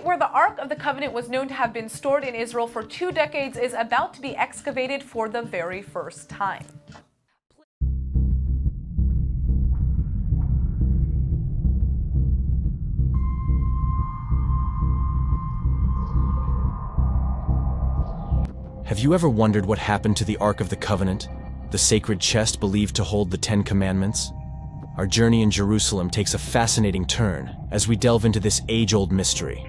where the Ark of the Covenant was known to have been stored in Israel for 2 decades is about to be excavated for the very first time. Have you ever wondered what happened to the Ark of the Covenant, the sacred chest believed to hold the 10 Commandments? Our journey in Jerusalem takes a fascinating turn as we delve into this age-old mystery.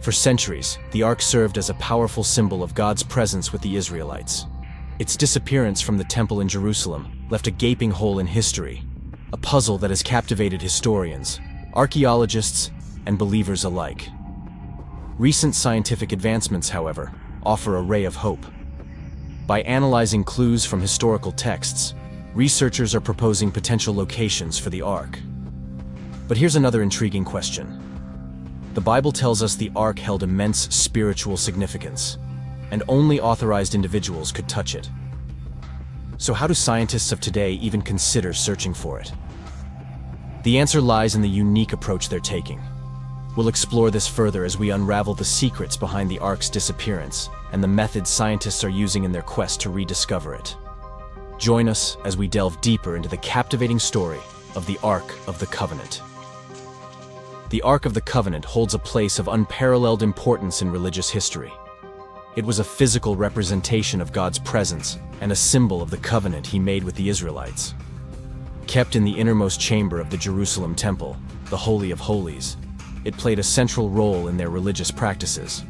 For centuries, the Ark served as a powerful symbol of God's presence with the Israelites. Its disappearance from the temple in Jerusalem left a gaping hole in history, a puzzle that has captivated historians, archaeologists, and believers alike. Recent scientific advancements, however, offer a ray of hope. By analyzing clues from historical texts, researchers are proposing potential locations for the Ark. But here's another intriguing question. The Bible tells us the Ark held immense spiritual significance, and only authorized individuals could touch it. So how do scientists of today even consider searching for it? The answer lies in the unique approach they're taking. We'll explore this further as we unravel the secrets behind the Ark's disappearance and the methods scientists are using in their quest to rediscover it. Join us as we delve deeper into the captivating story of the Ark of the Covenant. The Ark of the Covenant holds a place of unparalleled importance in religious history. It was a physical representation of God's presence and a symbol of the covenant He made with the Israelites. Kept in the innermost chamber of the Jerusalem Temple, the Holy of Holies, it played a central role in their religious practices.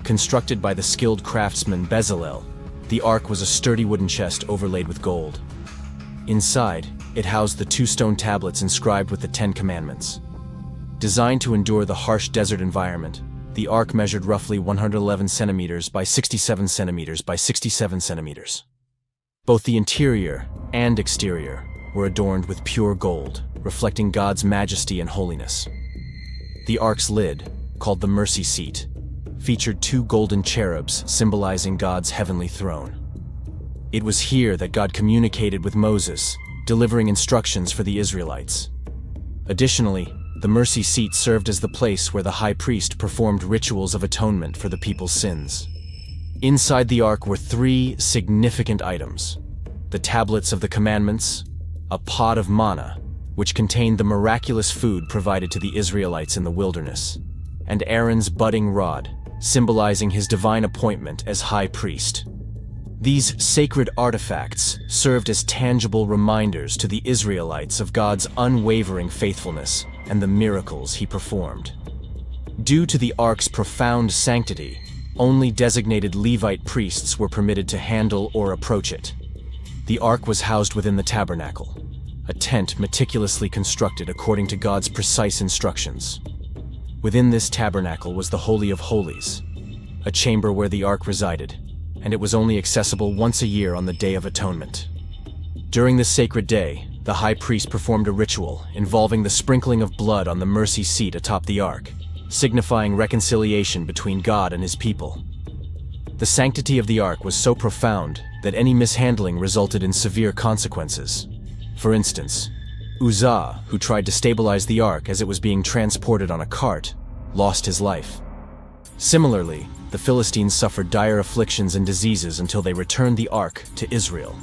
Constructed by the skilled craftsman Bezalel, the Ark was a sturdy wooden chest overlaid with gold. Inside, it housed the 2 stone tablets inscribed with the 10 Commandments. Designed to endure the harsh desert environment, the Ark measured roughly 111 centimeters by 67 centimeters by 67 centimeters. Both the interior and exterior were adorned with pure gold, reflecting God's majesty and holiness. The Ark's lid, called the mercy seat, featured 2 golden cherubs symbolizing God's heavenly throne. It was here that God communicated with Moses, delivering instructions for the Israelites. Additionally, the mercy seat served as the place where the high priest performed rituals of atonement for the people's sins. Inside the Ark were 3 significant items: the tablets of the commandments, a pot of manna, which contained the miraculous food provided to the Israelites in the wilderness, and Aaron's budding rod, symbolizing his divine appointment as high priest. These sacred artifacts served as tangible reminders to the Israelites of God's unwavering faithfulness and the miracles He performed. Due to the Ark's profound sanctity, only designated Levite priests were permitted to handle or approach it. The Ark was housed within the tabernacle, a tent meticulously constructed according to God's precise instructions. Within this tabernacle was the Holy of Holies, a chamber where the Ark resided, and it was only accessible once a year on the Day of Atonement. During this sacred day, the high priest performed a ritual involving the sprinkling of blood on the mercy seat atop the Ark, signifying reconciliation between God and His people. The sanctity of the Ark was so profound that any mishandling resulted in severe consequences. For instance, Uzzah, who tried to stabilize the Ark as it was being transported on a cart, lost his life. Similarly, the Philistines suffered dire afflictions and diseases until they returned the Ark to Israel.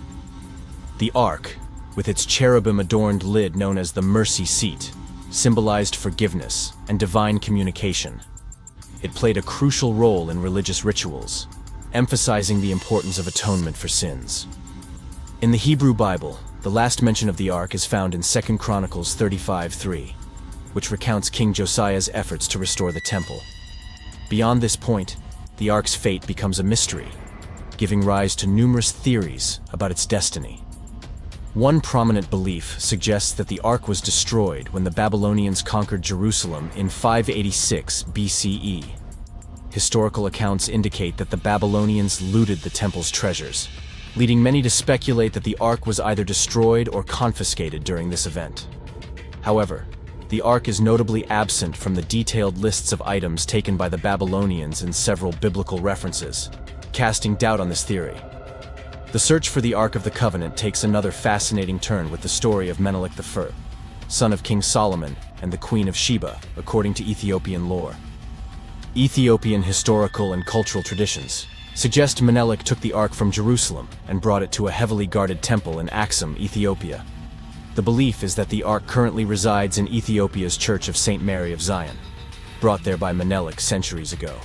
The Ark, with its cherubim-adorned lid known as the mercy seat, symbolized forgiveness and divine communication. It played a crucial role in religious rituals, emphasizing the importance of atonement for sins. In the Hebrew Bible, the last mention of the Ark is found in 2 Chronicles 35:3, which recounts King Josiah's efforts to restore the temple. Beyond this point, the Ark's fate becomes a mystery, giving rise to numerous theories about its destiny. One prominent belief suggests that the Ark was destroyed when the Babylonians conquered Jerusalem in 586 BCE. Historical accounts indicate that the Babylonians looted the temple's treasures, leading many to speculate that the Ark was either destroyed or confiscated during this event. However, the Ark is notably absent from the detailed lists of items taken by the Babylonians in several biblical references, casting doubt on this theory. The search for the Ark of the Covenant takes another fascinating turn with the story of Menelik I, son of King Solomon and the Queen of Sheba, according to Ethiopian lore. Ethiopian historical and cultural traditions suggest Menelik took the ark from Jerusalem and brought it to a heavily guarded temple in Axum, Ethiopia. The belief is that the ark currently resides in Ethiopia's Church of St. Mary of Zion, brought there by Menelik centuries ago.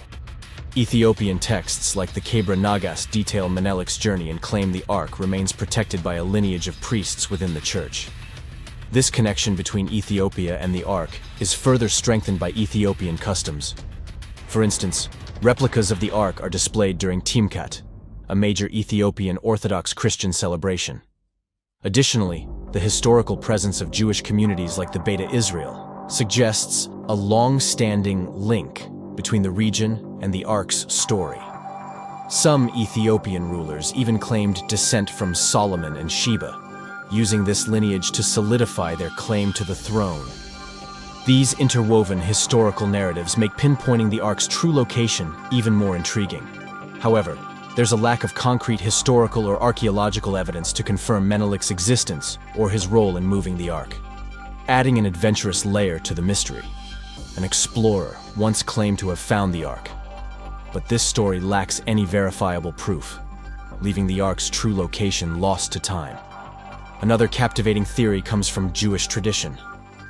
Ethiopian texts like the Kebra Nagas detail Menelik's journey and claim the ark remains protected by a lineage of priests within the church. This connection between Ethiopia and the ark is further strengthened by Ethiopian customs. For instance, replicas of the ark are displayed during Timkat, a major Ethiopian Orthodox Christian celebration. Additionally, the historical presence of Jewish communities like the Beta Israel suggests a long-standing link between the region and the ark's story. Some Ethiopian rulers even claimed descent from Solomon and Sheba, using this lineage to solidify their claim to the throne. These interwoven historical narratives make pinpointing the ark's true location even more intriguing. However, there's a lack of concrete historical or archaeological evidence to confirm Menelik's existence or his role in moving the ark, adding an adventurous layer to the mystery. An explorer once claimed to have found the ark, but this story lacks any verifiable proof, leaving the ark's true location lost to time. Another captivating theory comes from Jewish tradition.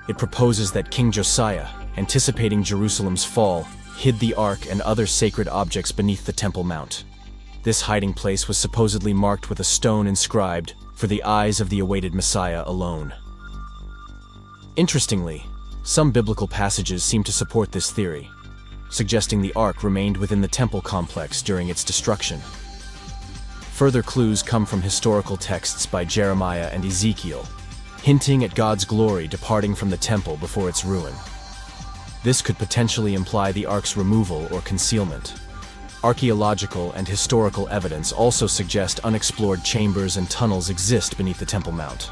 It proposes that King Josiah, anticipating Jerusalem's fall, hid the ark and other sacred objects beneath the Temple Mount. This hiding place was supposedly marked with a stone inscribed, "For the eyes of the awaited Messiah alone." Interestingly, some biblical passages seem to support this theory, suggesting the ark remained within the temple complex during its destruction. Further clues come from historical texts by Jeremiah and Ezekiel, hinting at God's glory departing from the temple before its ruin. This could potentially imply the ark's removal or concealment. Archaeological and historical evidence also suggest unexplored chambers and tunnels exist beneath the Temple Mount.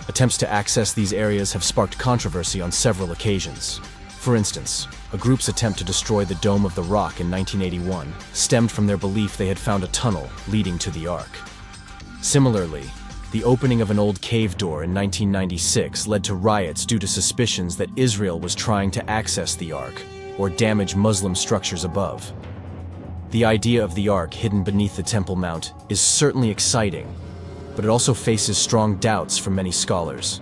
Attempts to access these areas have sparked controversy on several occasions. For instance, a group's attempt to destroy the Dome of the Rock in 1981 stemmed from their belief they had found a tunnel leading to the ark. Similarly, the opening of an old cave door in 1996 led to riots due to suspicions that Israel was trying to access the ark or damage Muslim structures above. The idea of the ark hidden beneath the Temple Mount is certainly exciting, but it also faces strong doubts from many scholars.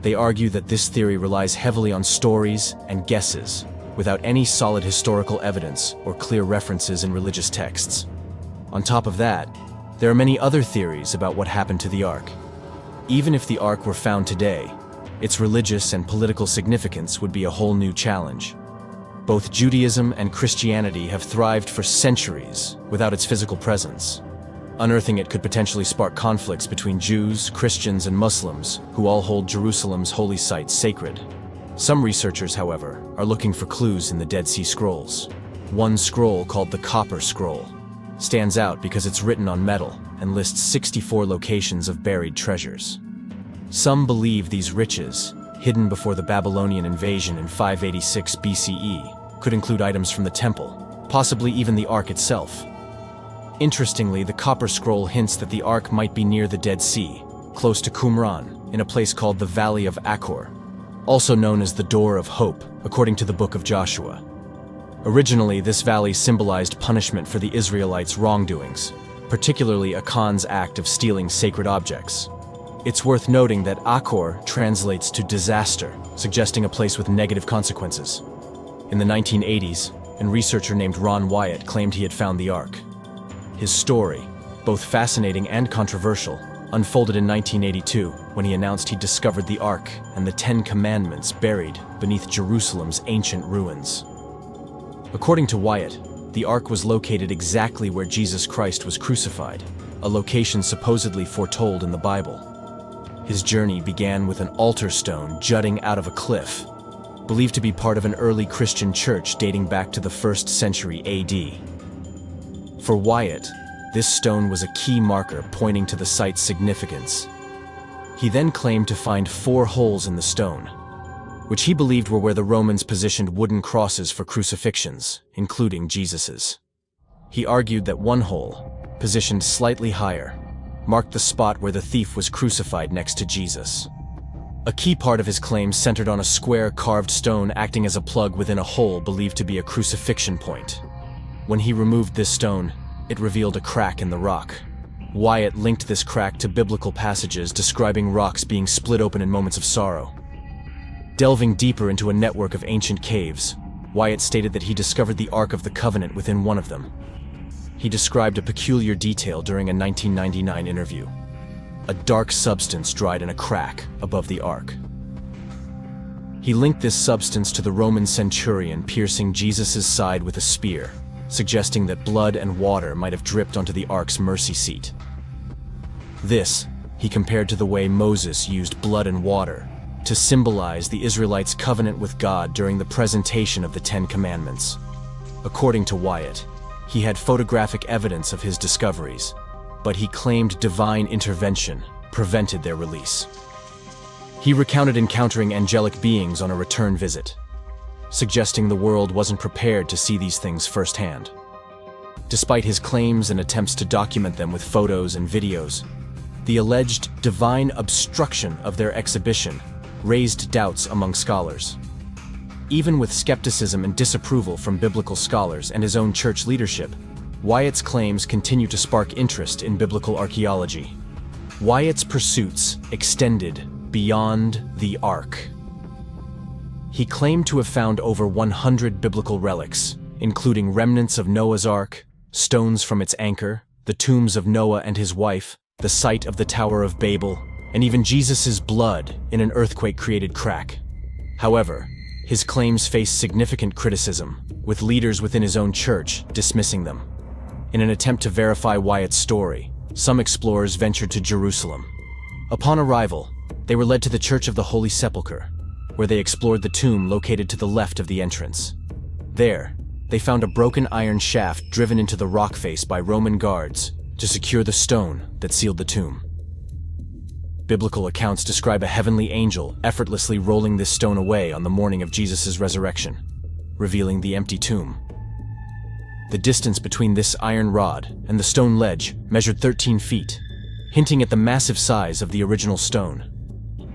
They argue that this theory relies heavily on stories and guesses, without any solid historical evidence or clear references in religious texts. On top of that, there are many other theories about what happened to the ark. Even if the ark were found today, its religious and political significance would be a whole new challenge. Both Judaism and Christianity have thrived for centuries without its physical presence. Unearthing it could potentially spark conflicts between Jews, Christians, and Muslims, who all hold Jerusalem's holy sites sacred. Some researchers, however, are looking for clues in the Dead Sea Scrolls. One scroll, called the Copper Scroll, stands out because it's written on metal and lists 64 locations of buried treasures. Some believe these riches, hidden before the Babylonian invasion in 586 BCE, could include items from the temple, possibly even the ark itself. Interestingly, the Copper Scroll hints that the ark might be near the Dead Sea, close to Qumran, in a place called the Valley of Achor, also known as the Door of Hope, according to the Book of Joshua. Originally, this valley symbolized punishment for the Israelites' wrongdoings, particularly Achan's act of stealing sacred objects. It's worth noting that Achor translates to disaster, suggesting a place with negative consequences. In the 1980s, a researcher named Ron Wyatt claimed he had found the ark. His story, both fascinating and controversial, unfolded in 1982 when he announced he'd discovered the ark and the 10 Commandments buried beneath Jerusalem's ancient ruins. According to Wyatt, the ark was located exactly where Jesus Christ was crucified, a location supposedly foretold in the Bible. His journey began with an altar stone jutting out of a cliff, believed to be part of an early Christian church dating back to the 1st century AD. For Wyatt, this stone was a key marker pointing to the site's significance. He then claimed to find 4 holes in the stone, which he believed were where the Romans positioned wooden crosses for crucifixions, including Jesus's. He argued that one hole, positioned slightly higher, marked the spot where the thief was crucified next to Jesus. A key part of his claims centered on a square carved stone acting as a plug within a hole believed to be a crucifixion point. When he removed this stone, it revealed a crack in the rock. Wyatt linked this crack to biblical passages describing rocks being split open in moments of sorrow. Delving deeper into a network of ancient caves, Wyatt stated that he discovered the Ark of the Covenant within one of them. He described a peculiar detail during a 1999 interview. A dark substance dried in a crack above the Ark. He linked this substance to the Roman centurion piercing Jesus' side with a spear, suggesting that blood and water might have dripped onto the Ark's mercy seat. This, he compared to the way Moses used blood and water to symbolize the Israelites' covenant with God during the presentation of the Ten Commandments. According to Wyatt, he had photographic evidence of his discoveries, but he claimed divine intervention prevented their release. He recounted encountering angelic beings on a return visit, suggesting the world wasn't prepared to see these things firsthand. Despite his claims and attempts to document them with photos and videos, the alleged divine obstruction of their exhibition raised doubts among scholars. Even with skepticism and disapproval from biblical scholars and his own church leadership, Wyatt's claims continue to spark interest in biblical archaeology. Wyatt's pursuits extended beyond the Ark. He claimed to have found over 100 biblical relics, including remnants of Noah's Ark, stones from its anchor, the tombs of Noah and his wife, the site of the Tower of Babel, and even Jesus' blood in an earthquake-created crack. However, his claims faced significant criticism, with leaders within his own church dismissing them. In an attempt to verify Wyatt's story, some explorers ventured to Jerusalem. Upon arrival, they were led to the Church of the Holy Sepulchre, where they explored the tomb located to the left of the entrance. There, they found a broken iron shaft driven into the rock face by Roman guards to secure the stone that sealed the tomb. Biblical accounts describe a heavenly angel effortlessly rolling this stone away on the morning of Jesus' resurrection, revealing the empty tomb. The distance between this iron rod and the stone ledge measured 13 feet, hinting at the massive size of the original stone.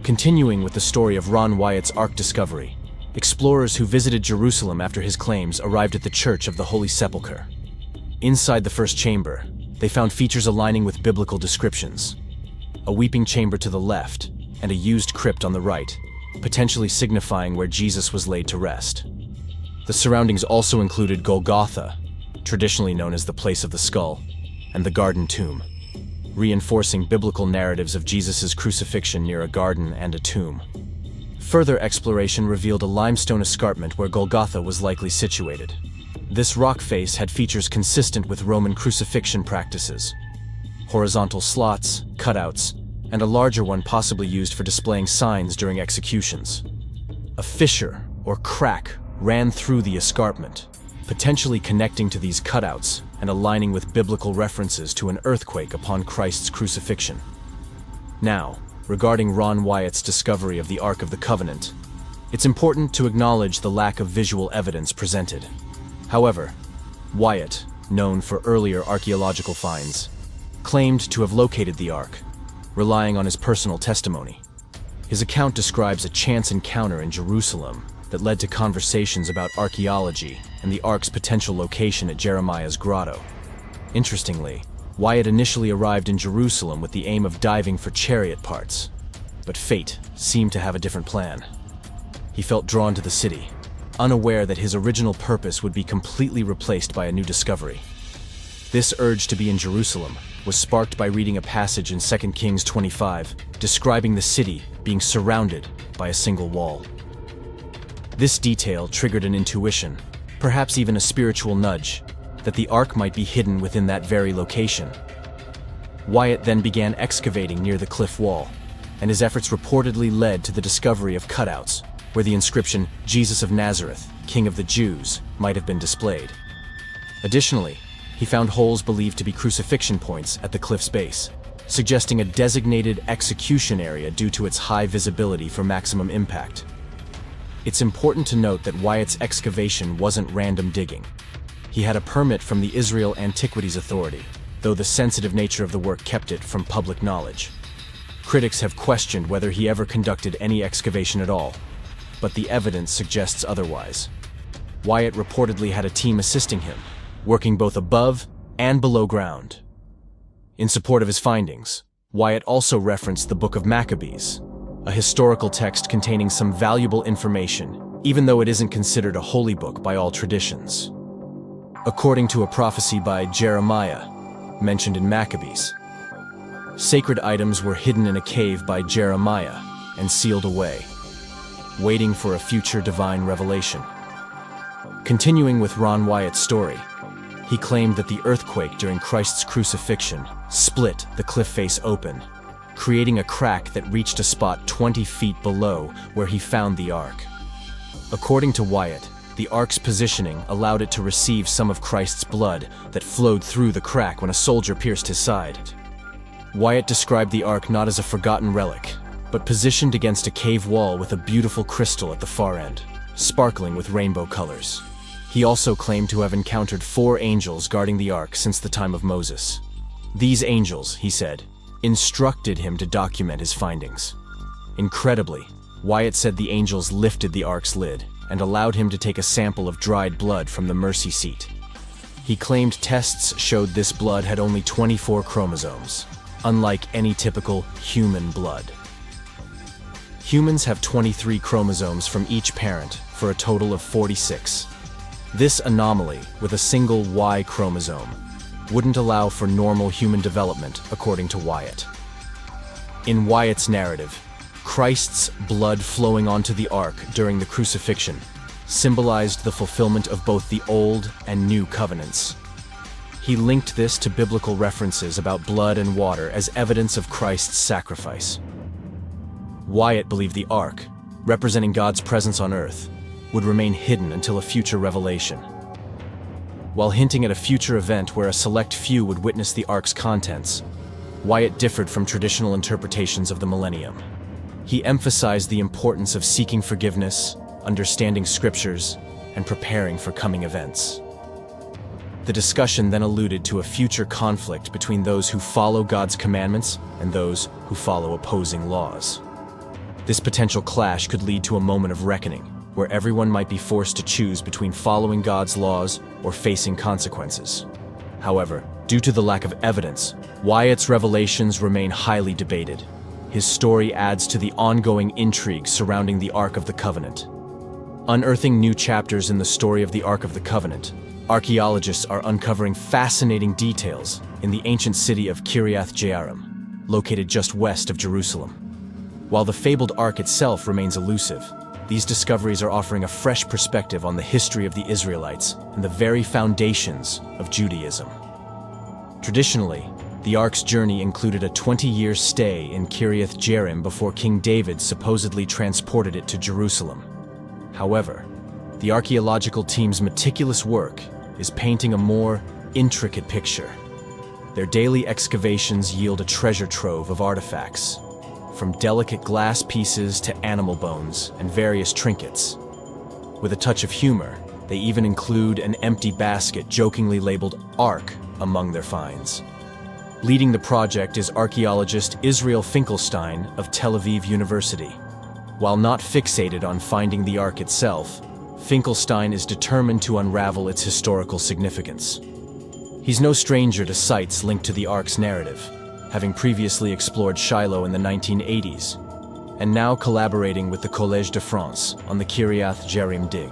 Continuing with the story of Ron Wyatt's Ark discovery, explorers who visited Jerusalem after his claims arrived at the Church of the Holy Sepulchre. Inside the first chamber, they found features aligning with biblical descriptions. A weeping chamber to the left, and a used crypt on the right, potentially signifying where Jesus was laid to rest. The surroundings also included Golgotha, traditionally known as the place of the skull, and the Garden Tomb, reinforcing biblical narratives of Jesus' crucifixion near a garden and a tomb. Further exploration revealed a limestone escarpment where Golgotha was likely situated. This rock face had features consistent with Roman crucifixion practices: horizontal slots, cutouts, and a larger one possibly used for displaying signs during executions. A fissure, or crack, ran through the escarpment, potentially connecting to these cutouts and aligning with biblical references to an earthquake upon Christ's crucifixion. Now, regarding Ron Wyatt's discovery of the Ark of the Covenant, it's important to acknowledge the lack of visual evidence presented. However, Wyatt, known for earlier archaeological finds, claimed to have located the Ark, relying on his personal testimony. His account describes a chance encounter in Jerusalem that led to conversations about archaeology and the Ark's potential location at Jeremiah's grotto. Interestingly, Wyatt initially arrived in Jerusalem with the aim of diving for chariot parts, but fate seemed to have a different plan. He felt drawn to the city, unaware that his original purpose would be completely replaced by a new discovery. This urge to be in Jerusalem was sparked by reading a passage in 2 Kings 25, describing the city being surrounded by a single wall. This detail triggered an intuition, perhaps even a spiritual nudge, that the Ark might be hidden within that very location. Wyatt then began excavating near the cliff wall, and his efforts reportedly led to the discovery of cutouts, where the inscription, "Jesus of Nazareth, King of the Jews," might have been displayed. Additionally, he found holes believed to be crucifixion points at the cliff's base, suggesting a designated execution area due to its high visibility for maximum impact. It's important to note that Wyatt's excavation wasn't random digging. He had a permit from the Israel Antiquities Authority, though the sensitive nature of the work kept it from public knowledge. Critics have questioned whether he ever conducted any excavation at all, but the evidence suggests otherwise. Wyatt reportedly had a team assisting him, working both above and below ground. In support of his findings, Wyatt also referenced the Book of Maccabees, a historical text containing some valuable information, even though it isn't considered a holy book by all traditions. According to a prophecy by Jeremiah, mentioned in Maccabees, sacred items were hidden in a cave by Jeremiah and sealed away, waiting for a future divine revelation. Continuing with Ron Wyatt's story, he claimed that the earthquake during Christ's crucifixion split the cliff face open, creating a crack that reached a spot 20 feet below where he found the ark. According to Wyatt, the ark's positioning allowed it to receive some of Christ's blood that flowed through the crack when a soldier pierced his side. Wyatt described the ark not as a forgotten relic, but positioned against a cave wall with a beautiful crystal at the far end, sparkling with rainbow colors. He also claimed to have encountered 4 angels guarding the ark since the time of Moses. These angels, he said, instructed him to document his findings. Incredibly, Wyatt said the angels lifted the ark's lid and allowed him to take a sample of dried blood from the mercy seat. He claimed tests showed this blood had only 24 chromosomes, unlike any typical human blood. Humans have 23 chromosomes from each parent for a total of 46. This anomaly, with a single Y chromosome, wouldn't allow for normal human development, according to Wyatt. In Wyatt's narrative, Christ's blood flowing onto the ark during the crucifixion symbolized the fulfillment of both the Old and New Covenants. He linked this to biblical references about blood and water as evidence of Christ's sacrifice. Wyatt believed the ark, representing God's presence on earth, would remain hidden until a future revelation. While hinting at a future event where a select few would witness the ark's contents, Wyatt differed from traditional interpretations of the millennium. He emphasized the importance of seeking forgiveness, understanding scriptures, and preparing for coming events. The discussion then alluded to a future conflict between those who follow God's commandments and those who follow opposing laws. This potential clash could lead to a moment of reckoning, where everyone might be forced to choose between following God's laws or facing consequences. However, due to the lack of evidence, Wyatt's revelations remain highly debated. His story adds to the ongoing intrigue surrounding the Ark of the Covenant. Unearthing new chapters in the story of the Ark of the Covenant, archaeologists are uncovering fascinating details in the ancient city of Kiriath Jearim, located just west of Jerusalem. While the fabled Ark itself remains elusive, these discoveries are offering a fresh perspective on the history of the Israelites and the very foundations of Judaism. Traditionally, the Ark's journey included a 20-year stay in Kiriath Jearim before King David supposedly transported it to Jerusalem. However, the archaeological team's meticulous work is painting a more intricate picture. Their daily excavations yield a treasure trove of artifacts, from delicate glass pieces to animal bones and various trinkets. With a touch of humor, they even include an empty basket jokingly labeled Ark among their finds. Leading the project is archaeologist Israel Finkelstein of Tel Aviv University. While not fixated on finding the Ark itself, Finkelstein is determined to unravel its historical significance. He's no stranger to sites linked to the Ark's narrative, having previously explored Shiloh in the 1980s, and now collaborating with the Collège de France on the Kiriath Jearim dig.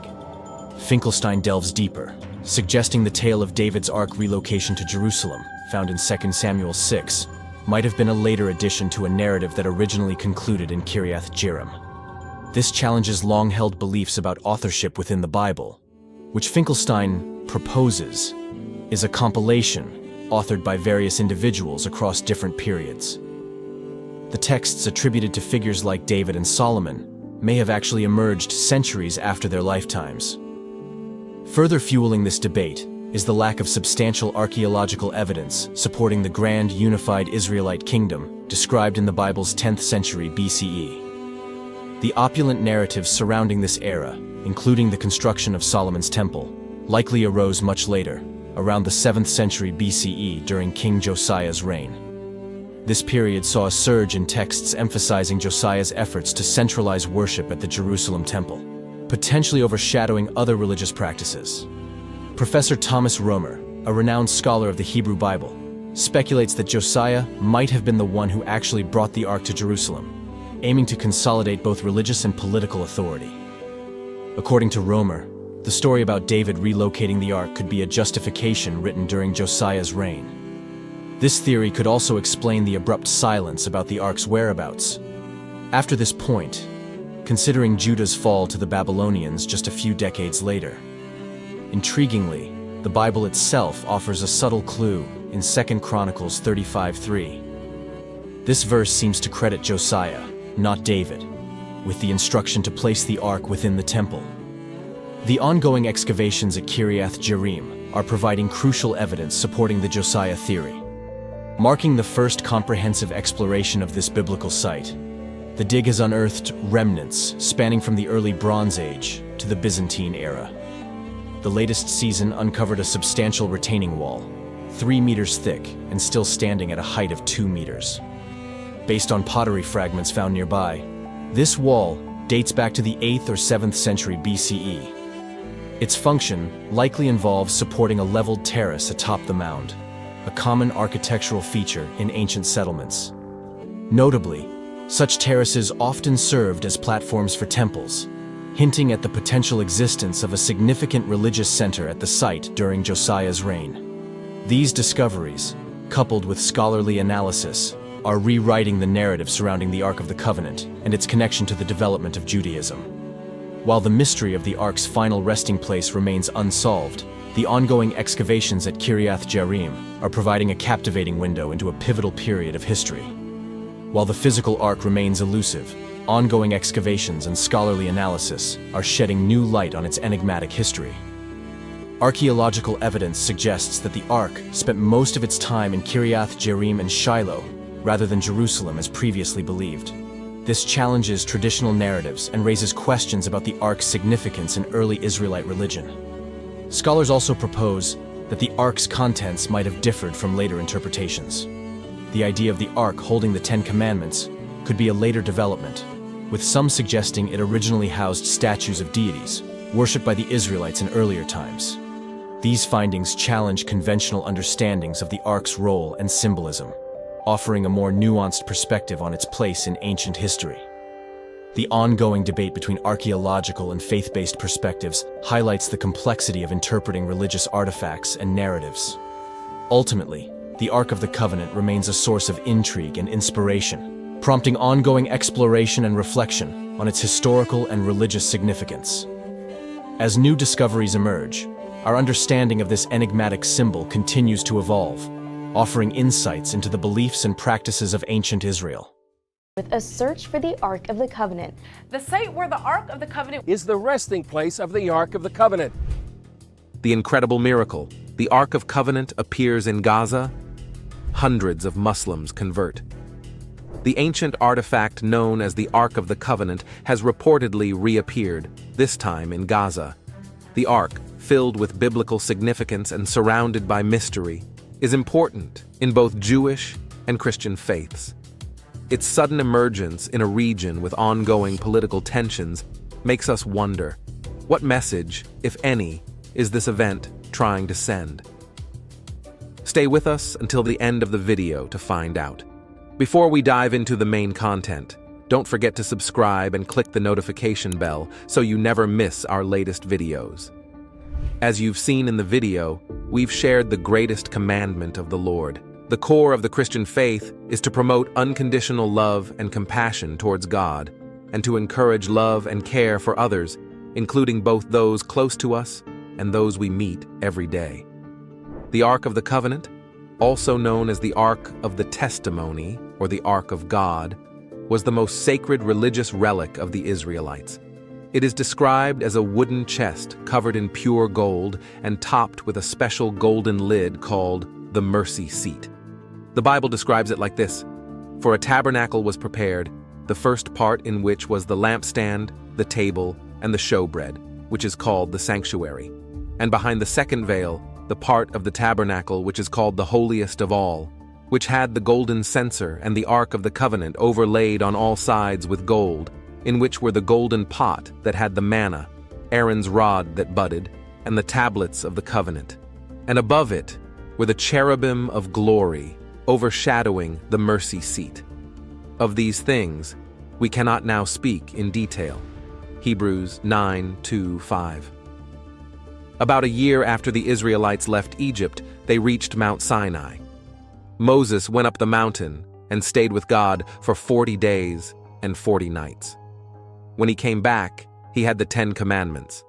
Finkelstein delves deeper, suggesting the tale of David's Ark relocation to Jerusalem, found in 2 Samuel 6, might have been a later addition to a narrative that originally concluded in Kiriath Jearim. This challenges long-held beliefs about authorship within the Bible, which Finkelstein proposes is a compilation authored by various individuals across different periods. The texts attributed to figures like David and Solomon may have actually emerged centuries after their lifetimes. Further fueling this debate is the lack of substantial archaeological evidence supporting the grand unified Israelite kingdom described in the Bible's 10th century BCE. The opulent narratives surrounding this era, including the construction of Solomon's temple, likely arose much later, around the 7th century BCE during King Josiah's reign. This period saw a surge in texts emphasizing Josiah's efforts to centralize worship at the Jerusalem temple, potentially overshadowing other religious practices. Professor Thomas Romer, a renowned scholar of the Hebrew Bible, speculates that Josiah might have been the one who actually brought the ark to Jerusalem, aiming to consolidate both religious and political authority. According to Romer, the story about David relocating the ark could be a justification written during Josiah's reign. This theory could also explain the abrupt silence about the ark's whereabouts. After this point, considering Judah's fall to the Babylonians just a few decades later. Intriguingly, the Bible itself offers a subtle clue in 2 Chronicles 35:3. This verse seems to credit Josiah, not David, with the instruction to place the ark within the temple. The ongoing excavations at Kiriath Jearim are providing crucial evidence supporting the Josiah theory. Marking the first comprehensive exploration of this biblical site, the dig has unearthed remnants spanning from the early Bronze Age to the Byzantine era. The latest season uncovered a substantial retaining wall, 3 meters thick and still standing at a height of 2 meters. Based on pottery fragments found nearby, this wall dates back to the 8th or 7th century BCE. Its function likely involves supporting a leveled terrace atop the mound, a common architectural feature in ancient settlements. Notably, such terraces often served as platforms for temples, hinting at the potential existence of a significant religious center at the site during Josiah's reign. These discoveries, coupled with scholarly analysis, are rewriting the narrative surrounding the Ark of the Covenant and its connection to the development of Judaism. While the mystery of the Ark's final resting place remains unsolved, the ongoing excavations at Kiriath Jearim are providing a captivating window into a pivotal period of history. While the physical Ark remains elusive, ongoing excavations and scholarly analysis are shedding new light on its enigmatic history. Archaeological evidence suggests that the Ark spent most of its time in Kiriath Jearim and Shiloh, rather than Jerusalem as previously believed. This challenges traditional narratives and raises questions about the Ark's significance in early Israelite religion. Scholars also propose that the Ark's contents might have differed from later interpretations. The idea of the Ark holding the Ten Commandments could be a later development, with some suggesting it originally housed statues of deities, worshipped by the Israelites in earlier times. These findings challenge conventional understandings of the Ark's role and symbolism, offering a more nuanced perspective on its place in ancient history. The ongoing debate between archaeological and faith-based perspectives highlights the complexity of interpreting religious artifacts and narratives. Ultimately, the Ark of the Covenant remains a source of intrigue and inspiration, prompting ongoing exploration and reflection on its historical and religious significance. As new discoveries emerge, our understanding of this enigmatic symbol continues to evolve, offering insights into the beliefs and practices of ancient Israel. With a search for the Ark of the Covenant. The site where the Ark of the Covenant is the resting place of the Ark of the Covenant. The incredible miracle, the Ark of Covenant appears in Gaza. Hundreds of Muslims convert. The ancient artifact known as the Ark of the Covenant has reportedly reappeared, this time in Gaza. The Ark, filled with biblical significance and surrounded by mystery, is important in both Jewish and Christian faiths. Its sudden emergence in a region with ongoing political tensions makes us wonder, what message, if any, is this event trying to send? Stay with us until the end of the video to find out. Before we dive into the main content, don't forget to subscribe and click the notification bell so you never miss our latest videos. As you've seen in the video, we've shared the greatest commandment of the Lord. The core of the Christian faith is to promote unconditional love and compassion towards God, and to encourage love and care for others, including both those close to us and those we meet every day. The Ark of the Covenant, also known as the Ark of the Testimony or the Ark of God, was the most sacred religious relic of the Israelites. It is described as a wooden chest covered in pure gold and topped with a special golden lid called the mercy seat. The Bible describes it like this: "For a tabernacle was prepared, the first part in which was the lampstand, the table, and the showbread, which is called the sanctuary. And behind the second veil, the part of the tabernacle which is called the holiest of all, which had the golden censer and the Ark of the Covenant overlaid on all sides with gold, in which were the golden pot that had the manna, Aaron's rod that budded, and the tablets of the covenant. And above it were the cherubim of glory, overshadowing the mercy seat. Of these things we cannot now speak in detail. Hebrews 9:2-5. About a year after the Israelites left Egypt, they reached Mount Sinai. Moses went up the mountain and stayed with God for 40 days and 40 nights. When he came back, he had the 10 Commandments.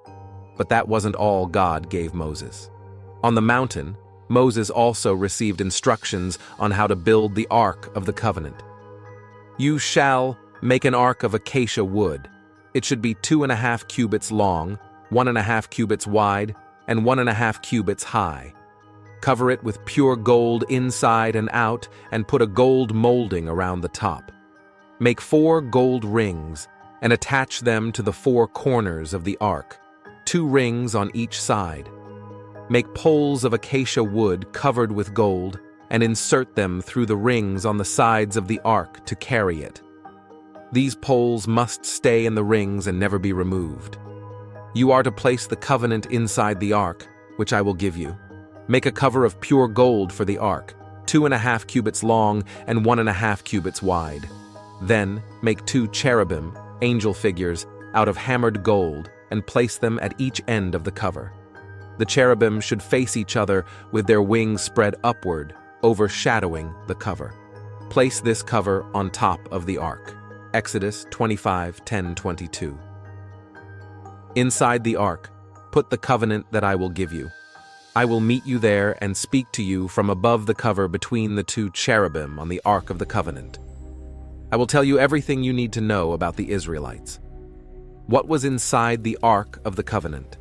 But that wasn't all God gave Moses. On the mountain, Moses also received instructions on how to build the Ark of the Covenant. "You shall make an ark of acacia wood. It should be 2.5 cubits long, 1.5 cubits wide, and 1.5 cubits high. Cover it with pure gold inside and out, and put a gold molding around the top. Make 4 gold rings, and attach them to the 4 corners of the ark, 2 rings on each side. Make poles of acacia wood covered with gold, and insert them through the rings on the sides of the ark to carry it. These poles must stay in the rings and never be removed. You are to place the covenant inside the ark, which I will give you. Make a cover of pure gold for the ark, 2.5 cubits long and 1.5 cubits wide. Then make 2 cherubim, angel figures, out of hammered gold, and place them at each end of the cover. The cherubim should face each other with their wings spread upward, overshadowing the cover. Place this cover on top of the ark." Exodus 25:10-22. "Inside the ark, put the covenant that I will give you. I will meet you there and speak to you from above the cover between the 2 cherubim on the Ark of the Covenant. I will tell you everything you need to know about the Israelites." What was inside the Ark of the Covenant?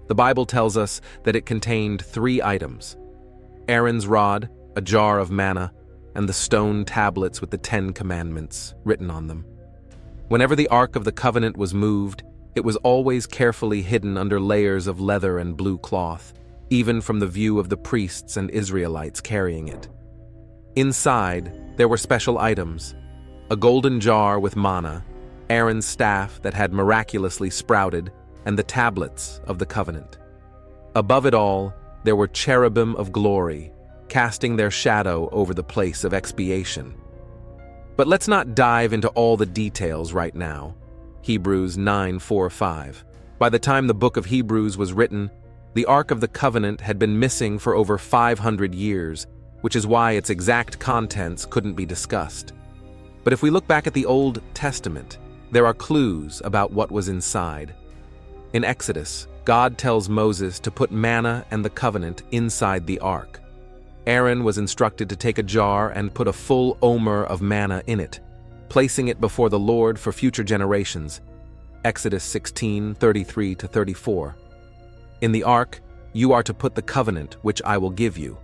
The Bible tells us that it contained 3 items: Aaron's rod, a jar of manna, and the stone tablets with the 10 Commandments written on them. Whenever the Ark of the Covenant was moved, it was always carefully hidden under layers of leather and blue cloth, even from the view of the priests and Israelites carrying it. Inside, there were special items: a golden jar with manna, Aaron's staff that had miraculously sprouted, and the tablets of the covenant. Above it all, there were cherubim of glory, casting their shadow over the place of expiation. But let's not dive into all the details right now. Hebrews 9:4-5. By the time the book of Hebrews was written, the Ark of the Covenant had been missing for over 500 years, which is why its exact contents couldn't be discussed. But if we look back at the Old Testament, there are clues about what was inside. In Exodus, God tells Moses to put manna and the covenant inside the ark. Aaron was instructed to take a jar and put a full omer of manna in it, placing it before the Lord for future generations. Exodus 16:33-34. In the ark, you are to put the covenant which I will give you.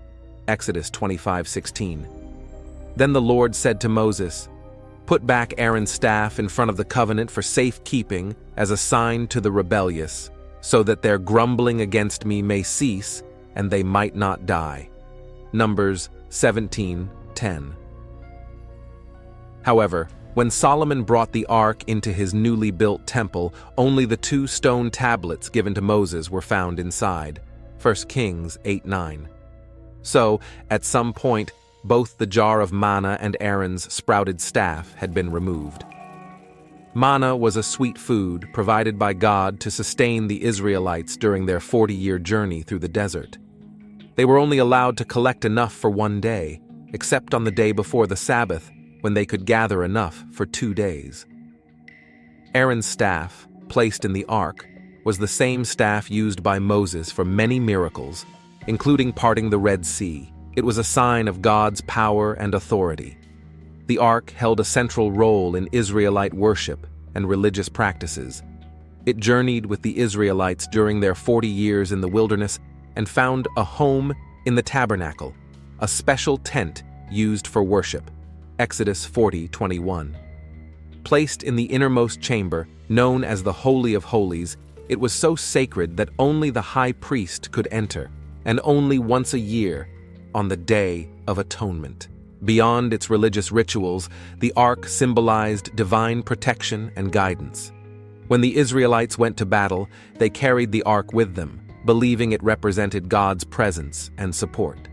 Exodus 25:16. Then the Lord said to Moses, "Put back Aaron's staff in front of the covenant for safekeeping as a sign to the rebellious, so that their grumbling against me may cease and they might not die." Numbers 17:10. However, when Solomon brought the ark into his newly built temple, only the 2 stone tablets given to Moses were found inside. 1 Kings 8:9. So, at some point, both the jar of manna and Aaron's sprouted staff had been removed. Manna was a sweet food provided by God to sustain the Israelites during their 40-year journey through the desert. They were only allowed to collect enough for one day, except on the day before the Sabbath, when they could gather enough for 2 days. Aaron's staff, placed in the ark, was the same staff used by Moses for many miracles, including parting the Red Sea. It was a sign of God's power and authority. The ark held a central role in Israelite worship and religious practices. It journeyed with the Israelites during their 40 years in the wilderness and found a home in the tabernacle, a special tent used for worship. Exodus 40:21. Placed in the innermost chamber, known as the Holy of Holies, it was so sacred that only the high priest could enter, and only once a year, on the Day of Atonement. Beyond its religious rituals, the ark symbolized divine protection and guidance. When the Israelites went to battle, they carried the ark with them, believing it represented God's presence and support.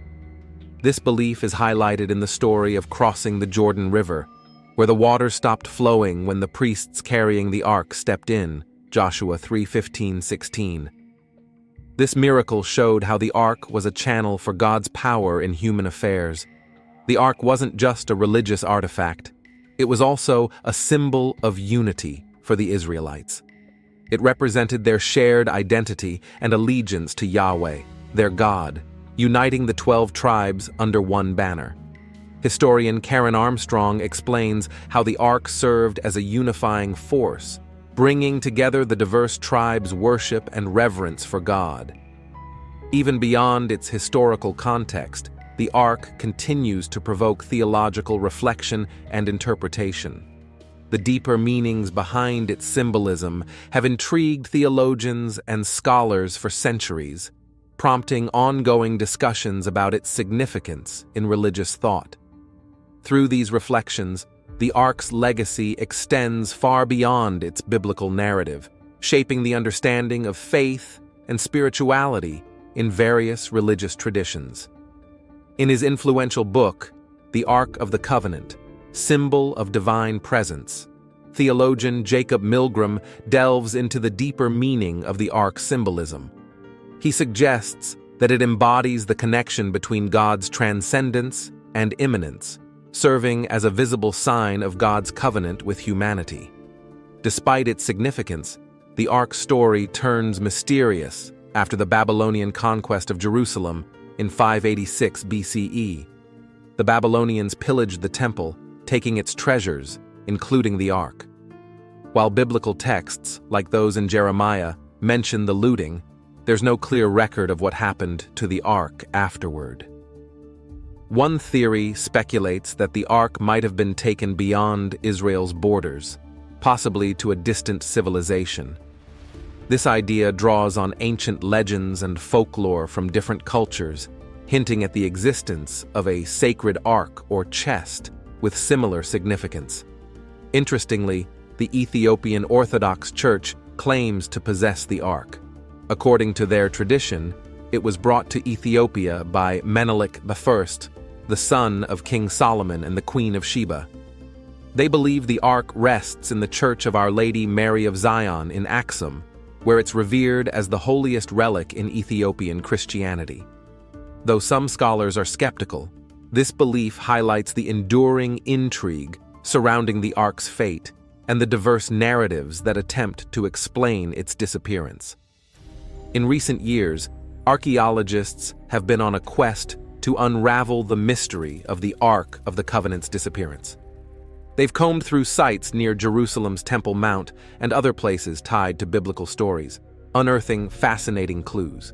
This belief is highlighted in the story of crossing the Jordan River, where the water stopped flowing when the priests carrying the ark stepped in, Joshua 3:15-16. This miracle showed how the ark was a channel for God's power in human affairs. The ark wasn't just a religious artifact, it was also a symbol of unity for the Israelites. It represented their shared identity and allegiance to Yahweh, their God, uniting the 12 tribes under one banner. Historian Karen Armstrong explains how the ark served as a unifying force, bringing together the diverse tribes' worship and reverence for God. Even beyond its historical context, the ark continues to provoke theological reflection and interpretation. The deeper meanings behind its symbolism have intrigued theologians and scholars for centuries, prompting ongoing discussions about its significance in religious thought. Through these reflections, the ark's legacy extends far beyond its biblical narrative, shaping the understanding of faith and spirituality in various religious traditions. In his influential book, The Ark of the Covenant, Symbol of Divine Presence, theologian Jacob Milgram delves into the deeper meaning of the ark's symbolism. He suggests that it embodies the connection between God's transcendence and immanence, serving as a visible sign of God's covenant with humanity. Despite its significance, the ark's story turns mysterious after the Babylonian conquest of Jerusalem in 586 BCE. The Babylonians pillaged the temple, taking its treasures, including the ark. While biblical texts, like those in Jeremiah, mention the looting, there's no clear record of what happened to the ark afterward. One theory speculates that the ark might have been taken beyond Israel's borders, possibly to a distant civilization. This idea draws on ancient legends and folklore from different cultures, hinting at the existence of a sacred ark or chest with similar significance. Interestingly, the Ethiopian Orthodox Church claims to possess the ark. According to their tradition, it was brought to Ethiopia by Menelik I, the son of King Solomon and the Queen of Sheba. They believe the ark rests in the Church of Our Lady Mary of Zion in Aksum, where it's revered as the holiest relic in Ethiopian Christianity. Though some scholars are skeptical, this belief highlights the enduring intrigue surrounding the ark's fate and the diverse narratives that attempt to explain its disappearance. In recent years, archaeologists have been on a quest to unravel the mystery of the Ark of the Covenant's disappearance. They've combed through sites near Jerusalem's Temple Mount and other places tied to biblical stories, unearthing fascinating clues.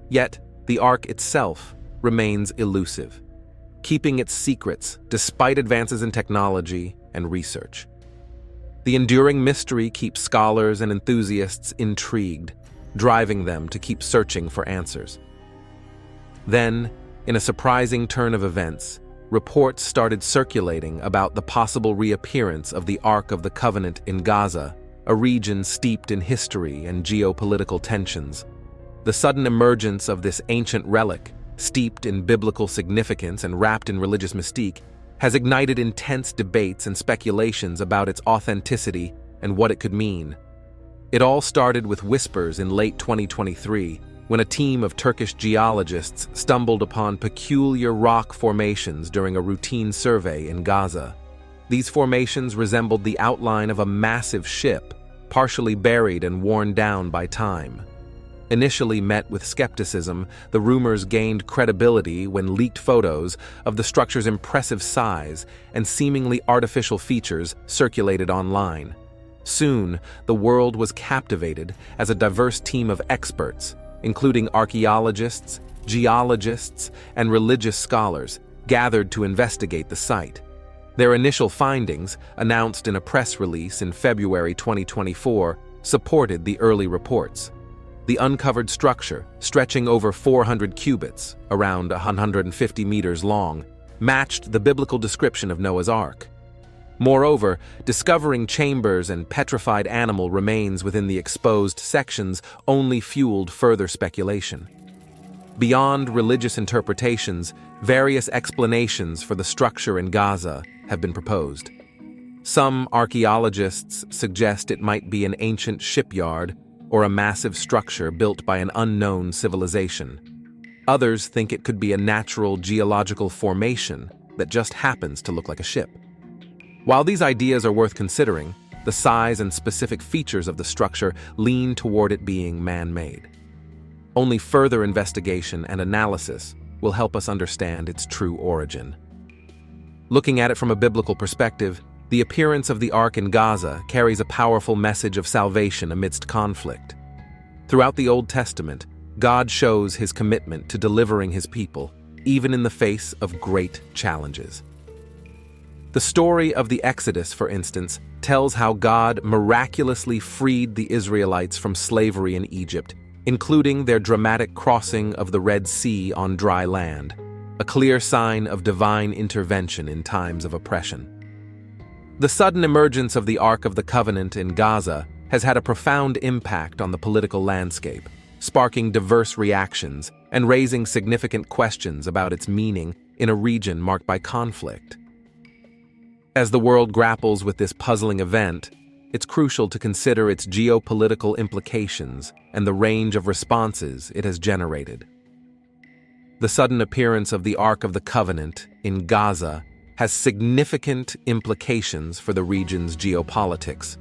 Yet, the Ark itself remains elusive, keeping its secrets despite advances in technology and research. The enduring mystery keeps scholars and enthusiasts intrigued, driving them to keep searching for answers. Then, in a surprising turn of events, reports started circulating about the possible reappearance of the Ark of the Covenant in Gaza, a region steeped in history and geopolitical tensions. The sudden emergence of this ancient relic, steeped in biblical significance and wrapped in religious mystique, has ignited intense debates and speculations about its authenticity and what it could mean. It all started with whispers in late 2023, when a team of Turkish geologists stumbled upon peculiar rock formations during a routine survey in Gaza. These formations resembled the outline of a massive ship, partially buried and worn down by time. Initially met with skepticism, the rumors gained credibility when leaked photos of the structure's impressive size and seemingly artificial features circulated online. Soon, the world was captivated as a diverse team of experts, including archaeologists, geologists, and religious scholars, gathered to investigate the site. Their initial findings, announced in a press release in February 2024, supported the early reports. The uncovered structure, stretching over 400 cubits, around 150 meters long, matched the biblical description of Noah's Ark. Moreover, discovering chambers and petrified animal remains within the exposed sections only fueled further speculation. Beyond religious interpretations, various explanations for the structure in Gaza have been proposed. Some archaeologists suggest it might be an ancient shipyard or a massive structure built by an unknown civilization. Others think it could be a natural geological formation that just happens to look like a ship. While these ideas are worth considering, the size and specific features of the structure lean toward it being man-made. Only further investigation and analysis will help us understand its true origin. Looking at it from a biblical perspective, the appearance of the Ark in Gaza carries a powerful message of salvation amidst conflict. Throughout the Old Testament, God shows his commitment to delivering his people, even in the face of great challenges. The story of the Exodus, for instance, tells how God miraculously freed the Israelites from slavery in Egypt, including their dramatic crossing of the Red Sea on dry land, a clear sign of divine intervention in times of oppression. The sudden emergence of the Ark of the Covenant in Gaza has had a profound impact on the political landscape, sparking diverse reactions and raising significant questions about its meaning in a region marked by conflict. As the world grapples with this puzzling event, it's crucial to consider its geopolitical implications and the range of responses it has generated. The sudden appearance of the Ark of the Covenant in Gaza has significant implications for the region's geopolitics.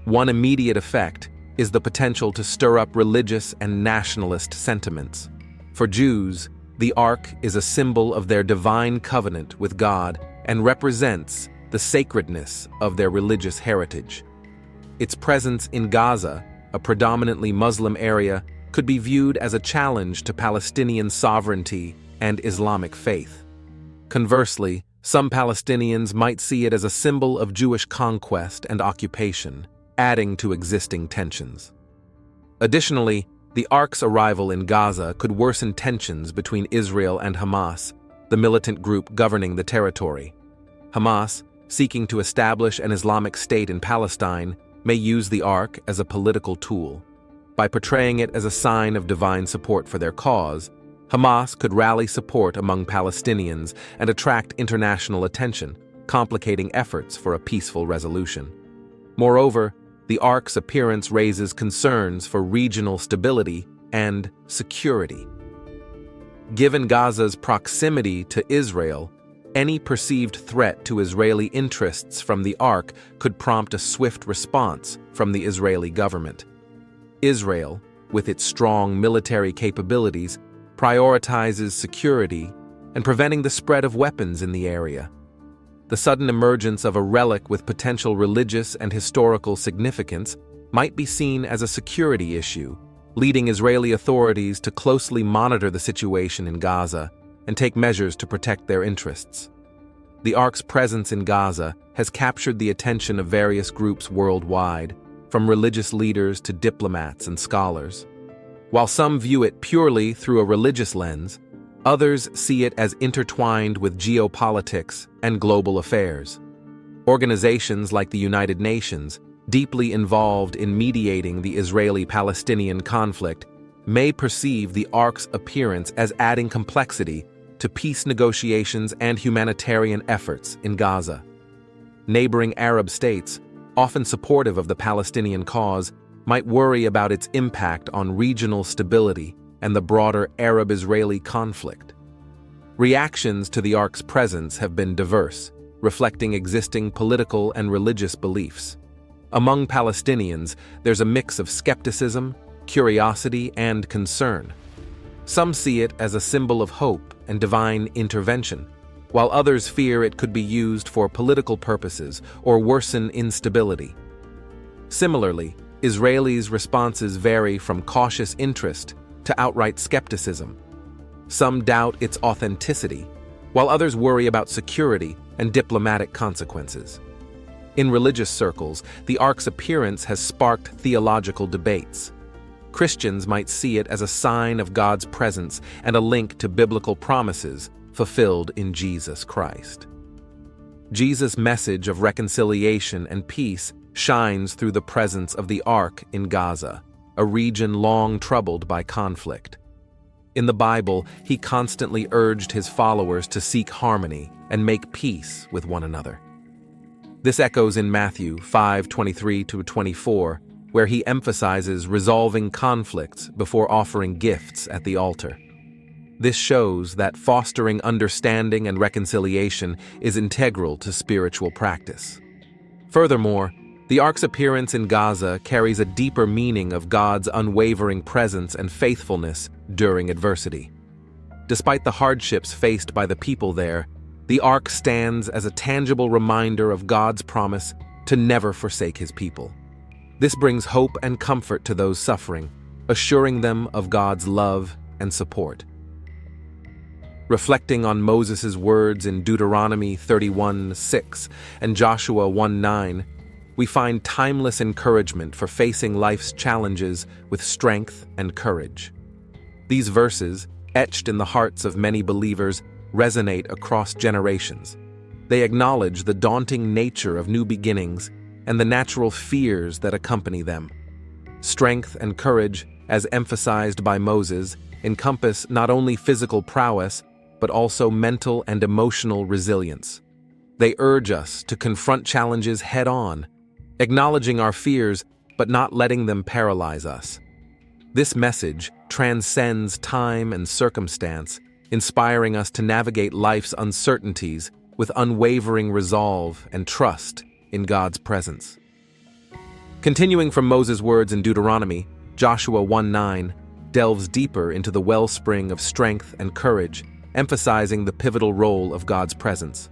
One immediate effect is the potential to stir up religious and nationalist sentiments. For Jews, the Ark is a symbol of their divine covenant with God and represents the sacredness of their religious heritage. Its presence in Gaza, a predominantly Muslim area, could be viewed as a challenge to Palestinian sovereignty and Islamic faith. Conversely, some Palestinians might see it as a symbol of Jewish conquest and occupation, adding to existing tensions. Additionally, the Ark's arrival in Gaza could worsen tensions between Israel and Hamas, the militant group governing the territory. Hamas, seeking to establish an Islamic state in Palestine, may use the Ark as a political tool. By portraying it as a sign of divine support for their cause, Hamas could rally support among Palestinians and attract international attention, complicating efforts for a peaceful resolution. Moreover, the Ark's appearance raises concerns for regional stability and security. Given Gaza's proximity to Israel, any perceived threat to Israeli interests from the Ark could prompt a swift response from the Israeli government. Israel, with its strong military capabilities, prioritizes security and preventing the spread of weapons in the area. The sudden emergence of a relic with potential religious and historical significance might be seen as a security issue, leading Israeli authorities to closely monitor the situation in Gaza and take measures to protect their interests. The Ark's presence in Gaza has captured the attention of various groups worldwide, from religious leaders to diplomats and scholars. While some view it purely through a religious lens, others see it as intertwined with geopolitics and global affairs. Organizations like the United Nations, deeply involved in mediating the Israeli-Palestinian conflict, may perceive the Ark's appearance as adding complexity to peace negotiations and humanitarian efforts in Gaza. Neighboring Arab states, often supportive of the Palestinian cause, might worry about its impact on regional stability and the broader Arab-Israeli conflict. Reactions to the Ark's presence have been diverse, reflecting existing political and religious beliefs. Among Palestinians, there's a mix of skepticism, curiosity, and concern. Some see it as a symbol of hope and divine intervention, while others fear it could be used for political purposes or worsen instability. Similarly, Israelis' responses vary from cautious interest to outright skepticism. Some doubt its authenticity, while others worry about security and diplomatic consequences. In religious circles, the Ark's appearance has sparked theological debates. Christians might see it as a sign of God's presence and a link to biblical promises fulfilled in Jesus Christ. Jesus' message of reconciliation and peace shines through the presence of the Ark in Gaza, a region long troubled by conflict. In the Bible, he constantly urged his followers to seek harmony and make peace with one another. This echoes in Matthew 5:23-24, where he emphasizes resolving conflicts before offering gifts at the altar. This shows that fostering understanding and reconciliation is integral to spiritual practice. Furthermore, the Ark's appearance in Gaza carries a deeper meaning of God's unwavering presence and faithfulness during adversity. Despite the hardships faced by the people there, the Ark stands as a tangible reminder of God's promise to never forsake his people. This brings hope and comfort to those suffering, assuring them of God's love and support. Reflecting on Moses' words in Deuteronomy 31:6 and Joshua 1:9, we find timeless encouragement for facing life's challenges with strength and courage. These verses, etched in the hearts of many believers, resonate across generations. They acknowledge the daunting nature of new beginnings and the natural fears that accompany them. Strength and courage, as emphasized by Moses, encompass not only physical prowess, but also mental and emotional resilience. They urge us to confront challenges head-on, acknowledging our fears but not letting them paralyze us. This message transcends time and circumstance, inspiring us to navigate life's uncertainties with unwavering resolve and trust in God's presence. Continuing from Moses' words in Deuteronomy, Joshua 1:9 delves deeper into the wellspring of strength and courage, emphasizing the pivotal role of God's presence.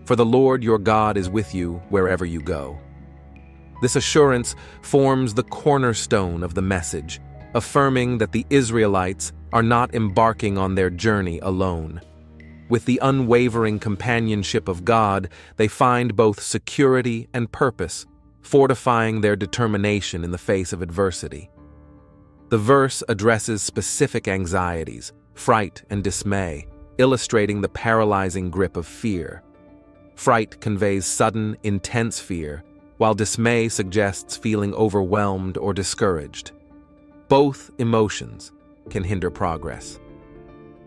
For the Lord your God is with you wherever you go. This assurance forms the cornerstone of the message, affirming that the Israelites are not embarking on their journey alone. With the unwavering companionship of God, they find both security and purpose, fortifying their determination in the face of adversity. The verse addresses specific anxieties, fright and dismay, illustrating the paralyzing grip of fear. Fright conveys sudden, intense fear, while dismay suggests feeling overwhelmed or discouraged. Both emotions can hinder progress.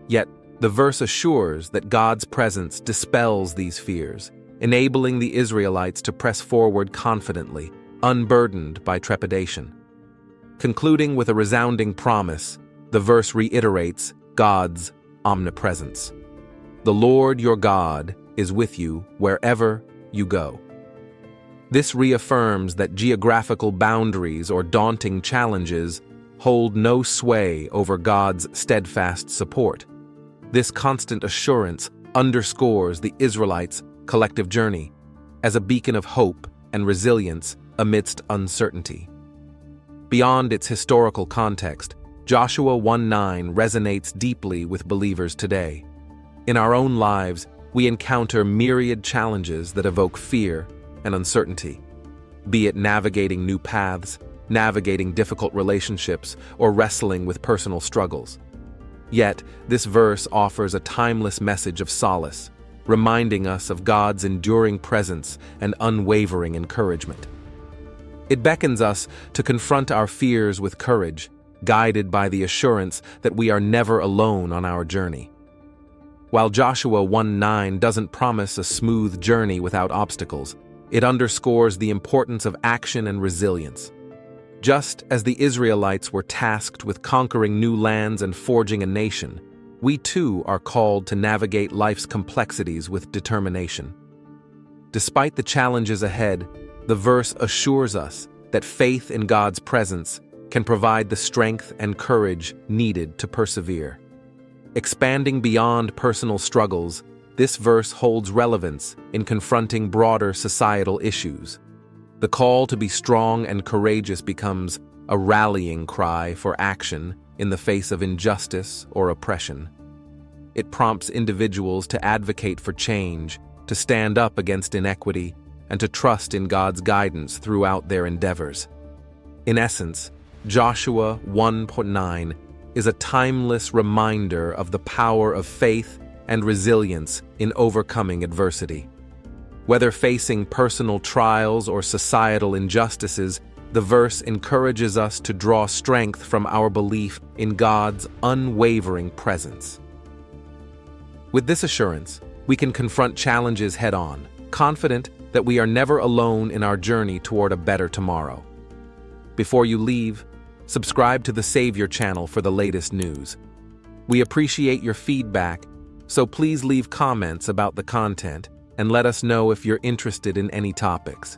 Yet, the verse assures that God's presence dispels these fears, enabling the Israelites to press forward confidently, unburdened by trepidation. Concluding with a resounding promise, the verse reiterates God's omnipresence. The Lord your God is with you wherever you go. This reaffirms that geographical boundaries or daunting challenges hold no sway over God's steadfast support. This constant assurance underscores the Israelites' collective journey as a beacon of hope and resilience amidst uncertainty. Beyond its historical context, Joshua 1:9 resonates deeply with believers today. In our own lives, we encounter myriad challenges that evoke fear and uncertainty, be it navigating new paths, navigating difficult relationships, or wrestling with personal struggles. Yet, this verse offers a timeless message of solace, reminding us of God's enduring presence and unwavering encouragement. It beckons us to confront our fears with courage, guided by the assurance that we are never alone on our journey. While Joshua 1:9 doesn't promise a smooth journey without obstacles, it underscores the importance of action and resilience. Just as the Israelites were tasked with conquering new lands and forging a nation, we too are called to navigate life's complexities with determination. Despite the challenges ahead, the verse assures us that faith in God's presence can provide the strength and courage needed to persevere. Expanding beyond personal struggles, this verse holds relevance in confronting broader societal issues. The call to be strong and courageous becomes a rallying cry for action in the face of injustice or oppression. It prompts individuals to advocate for change, to stand up against inequity, and to trust in God's guidance throughout their endeavors. In essence, Joshua 1:9 is a timeless reminder of the power of faith and resilience in overcoming adversity. Whether facing personal trials or societal injustices, the verse encourages us to draw strength from our belief in God's unwavering presence. With this assurance, we can confront challenges head-on, confident that we are never alone in our journey toward a better tomorrow. Before you leave, subscribe to the Savior channel for the latest news. We appreciate your feedback, so please leave comments about the content and let us know if you're interested in any topics.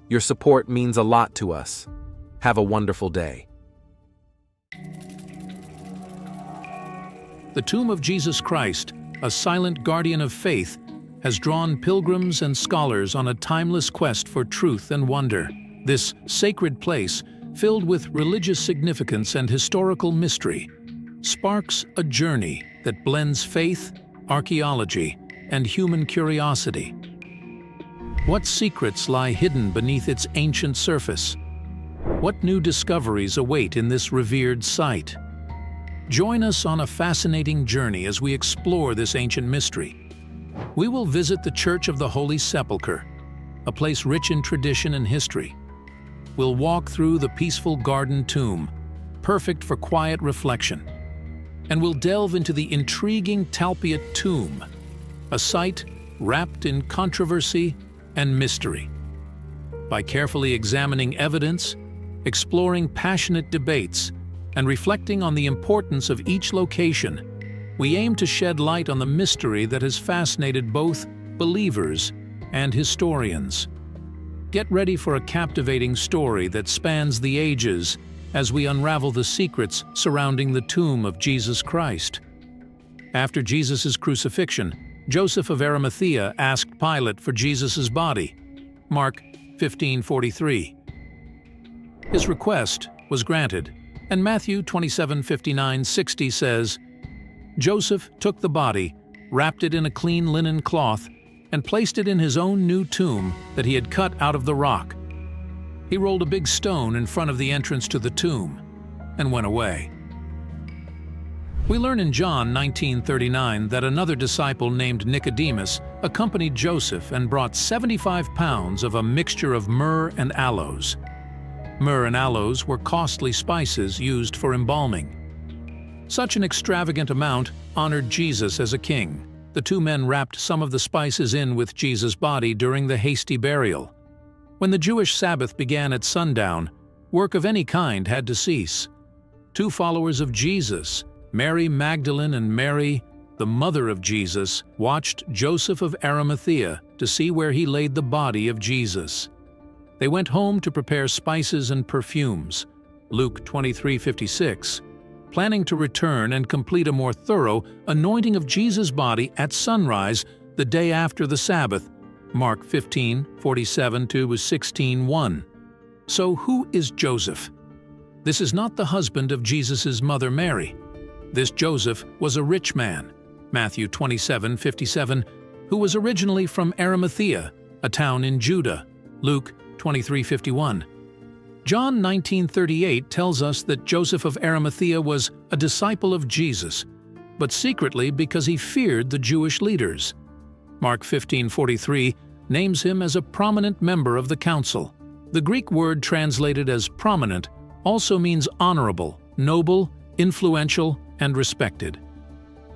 Your support means a lot to us. Have a wonderful day. The tomb of Jesus Christ, a silent guardian of faith, has drawn pilgrims and scholars on a timeless quest for truth and wonder. This sacred place, filled with religious significance and historical mystery, sparks a journey that blends faith, archaeology, and human curiosity. What secrets lie hidden beneath its ancient surface? What new discoveries await in this revered site? Join us on a fascinating journey as we explore this ancient mystery. We will visit the Church of the Holy Sepulchre, a place rich in tradition and history. We'll walk through the peaceful garden tomb, perfect for quiet reflection. And we'll delve into the intriguing Talpiot tomb, a site wrapped in controversy and mystery. By carefully examining evidence, exploring passionate debates, and reflecting on the importance of each location, we aim to shed light on the mystery that has fascinated both believers and historians. Get ready for a captivating story that spans the ages as we unravel the secrets surrounding the tomb of Jesus Christ. After Jesus' crucifixion, Joseph of Arimathea asked Pilate for Jesus' body. Mark 15:43. His request was granted, and Matthew 27:59-60 says, Joseph took the body, wrapped it in a clean linen cloth, and placed it in his own new tomb that he had cut out of the rock. He rolled a big stone in front of the entrance to the tomb and went away. We learn in John 19:39 that another disciple named Nicodemus accompanied Joseph and brought 75 pounds of a mixture of myrrh and aloes. Myrrh and aloes were costly spices used for embalming. Such an extravagant amount honored Jesus as a king. The two men wrapped some of the spices in with Jesus' body during the hasty burial. When the Jewish Sabbath began at sundown, work of any kind had to cease. Two followers of Jesus, Mary Magdalene and Mary, the mother of Jesus, watched Joseph of Arimathea to see where he laid the body of Jesus. They went home to prepare spices and perfumes, Luke 23:56, planning to return and complete a more thorough anointing of Jesus' body at sunrise the day after the Sabbath, Mark 15:47-16:1. So who is Joseph? This is not the husband of Jesus' mother Mary. This Joseph was a rich man, Matthew 27:57, who was originally from Arimathea, a town in Judah, Luke 23:51. John 19:38 tells us that Joseph of Arimathea was a disciple of Jesus, but secretly because he feared the Jewish leaders. Mark 15:43 names him as a prominent member of the council. The Greek word translated as prominent also means honorable, noble, influential, and respected.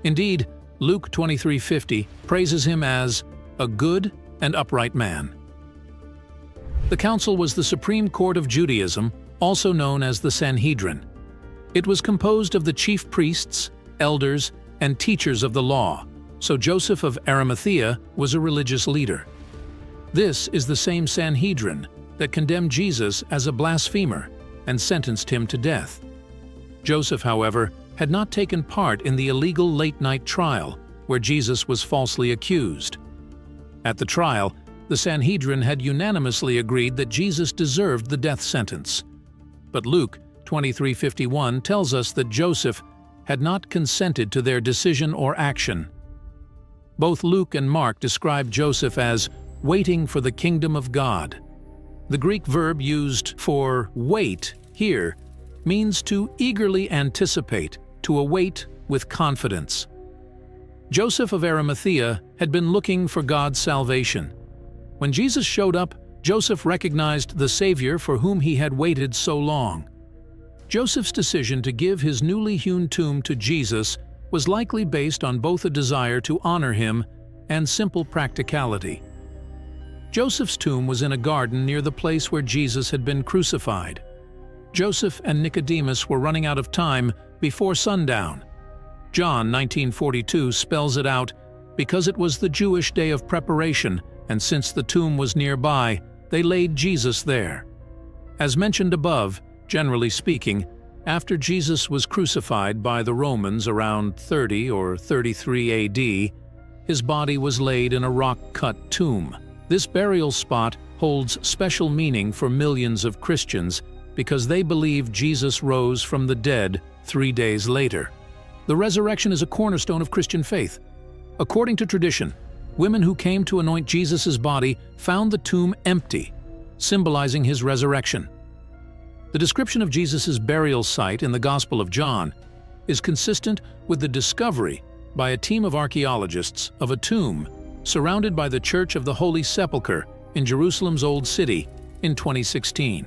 Indeed, Luke 23:50 praises him as a good and upright man. The council was the supreme court of Judaism, also known as the Sanhedrin. It was composed of the chief priests, elders, and teachers of the law, so Joseph of Arimathea was a religious leader. This is the same Sanhedrin that condemned Jesus as a blasphemer and sentenced him to death. Joseph, however, had not taken part in the illegal late-night trial where Jesus was falsely accused. At the trial, the Sanhedrin had unanimously agreed that Jesus deserved the death sentence. But Luke 23:51 tells us that Joseph had not consented to their decision or action. Both Luke and Mark describe Joseph as waiting for the kingdom of God. The Greek verb used for wait here means to eagerly anticipate, to await with confidence. Joseph of Arimathea had been looking for God's salvation. When Jesus showed up, Joseph recognized the Savior for whom he had waited so long. Joseph's decision to give his newly hewn tomb to Jesus was likely based on both a desire to honor him and simple practicality. Joseph's tomb was in a garden near the place where Jesus had been crucified. Joseph and Nicodemus were running out of time before sundown. John 19:42 spells it out, because it was the Jewish day of preparation, and since the tomb was nearby, they laid Jesus there. As mentioned above, generally speaking, after Jesus was crucified by the Romans around 30 or 33 AD, his body was laid in a rock-cut tomb. This burial spot holds special meaning for millions of Christians because they believe Jesus rose from the dead 3 days later. The resurrection is a cornerstone of Christian faith. According to tradition, women who came to anoint Jesus' body found the tomb empty, symbolizing his resurrection. The description of Jesus' burial site in the Gospel of John is consistent with the discovery by a team of archaeologists of a tomb surrounded by the Church of the Holy Sepulchre in Jerusalem's Old City in 2016.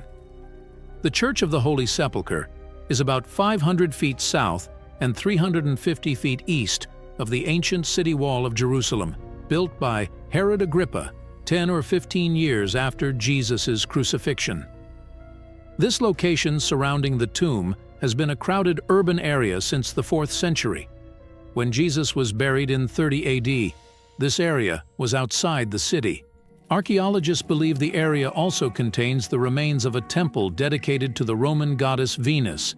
The Church of the Holy Sepulchre is about 500 feet south and 350 feet east of the ancient city wall of Jerusalem, built by Herod Agrippa 10 or 15 years after Jesus' crucifixion. This location surrounding the tomb has been a crowded urban area since the 4th century. When Jesus was buried in 30 AD, this area was outside the city. Archaeologists believe the area also contains the remains of a temple dedicated to the Roman goddess Venus,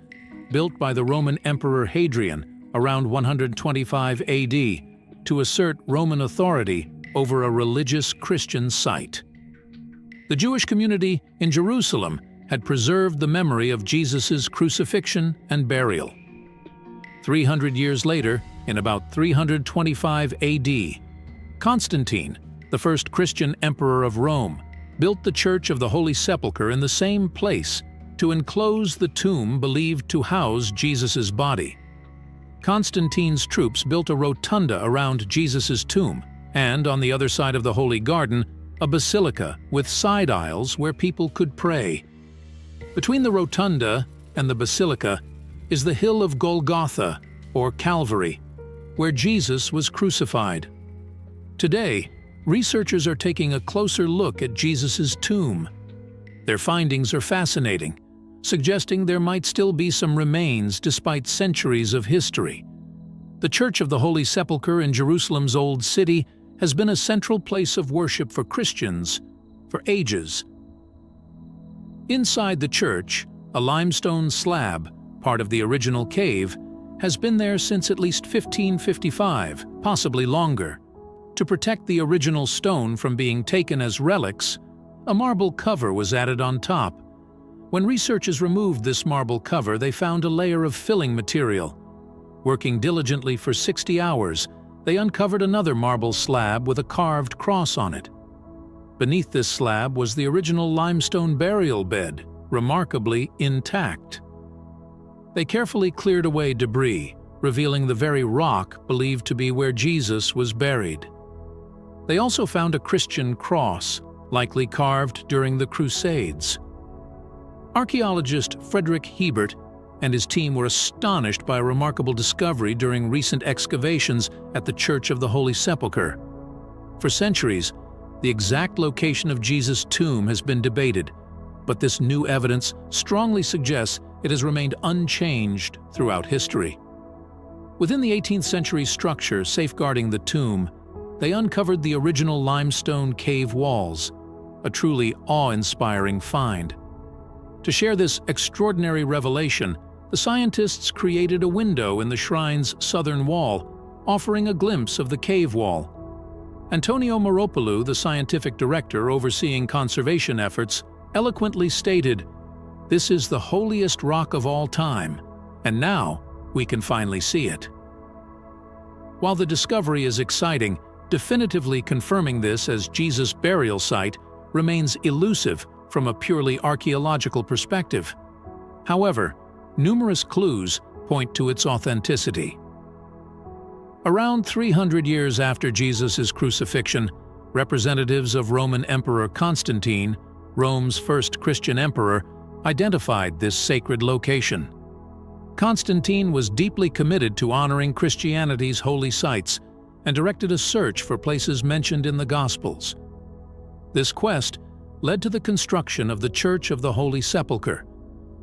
built by the Roman Emperor Hadrian around 125 AD to assert Roman authority over a religious Christian site. The Jewish community in Jerusalem had preserved the memory of Jesus' crucifixion and burial. 300 years later, in about 325 AD, Constantine, the first Christian emperor of Rome, built the Church of the Holy Sepulchre in the same place to enclose the tomb believed to house Jesus' body. Constantine's troops built a rotunda around Jesus' tomb, and on the other side of the Holy Garden, a basilica with side aisles where people could pray. Between the rotunda and the basilica is the hill of Golgotha, or Calvary, where Jesus was crucified. Today, researchers are taking a closer look at Jesus' tomb. Their findings are fascinating, suggesting there might still be some remains despite centuries of history. The Church of the Holy Sepulchre in Jerusalem's Old City has been a central place of worship for Christians for ages. Inside the church, a limestone slab, part of the original cave, has been there since at least 1555, possibly longer. To protect the original stone from being taken as relics, a marble cover was added on top. When researchers removed this marble cover, they found a layer of filling material. Working diligently for 60 hours, they uncovered another marble slab with a carved cross on it. Beneath this slab was the original limestone burial bed, remarkably intact. They carefully cleared away debris, revealing the very rock believed to be where Jesus was buried. They also found a Christian cross, likely carved during the Crusades. Archaeologist Frederick Hebert and his team were astonished by a remarkable discovery during recent excavations at the Church of the Holy Sepulchre. For centuries, the exact location of Jesus' tomb has been debated, but this new evidence strongly suggests it has remained unchanged throughout history. Within the 18th century structure safeguarding the tomb, they uncovered the original limestone cave walls, a truly awe-inspiring find. To share this extraordinary revelation, the scientists created a window in the shrine's southern wall, offering a glimpse of the cave wall. Antonio Maropoulou, the scientific director overseeing conservation efforts, eloquently stated, "This is the holiest rock of all time, and now we can finally see it." While the discovery is exciting, definitively confirming this as Jesus' burial site remains elusive from a purely archaeological perspective. However, numerous clues point to its authenticity. Around 300 years after Jesus' crucifixion, representatives of Roman Emperor Constantine, Rome's first Christian emperor, identified this sacred location. Constantine was deeply committed to honoring Christianity's holy sites and directed a search for places mentioned in the Gospels. This quest led to the construction of the Church of the Holy Sepulchre,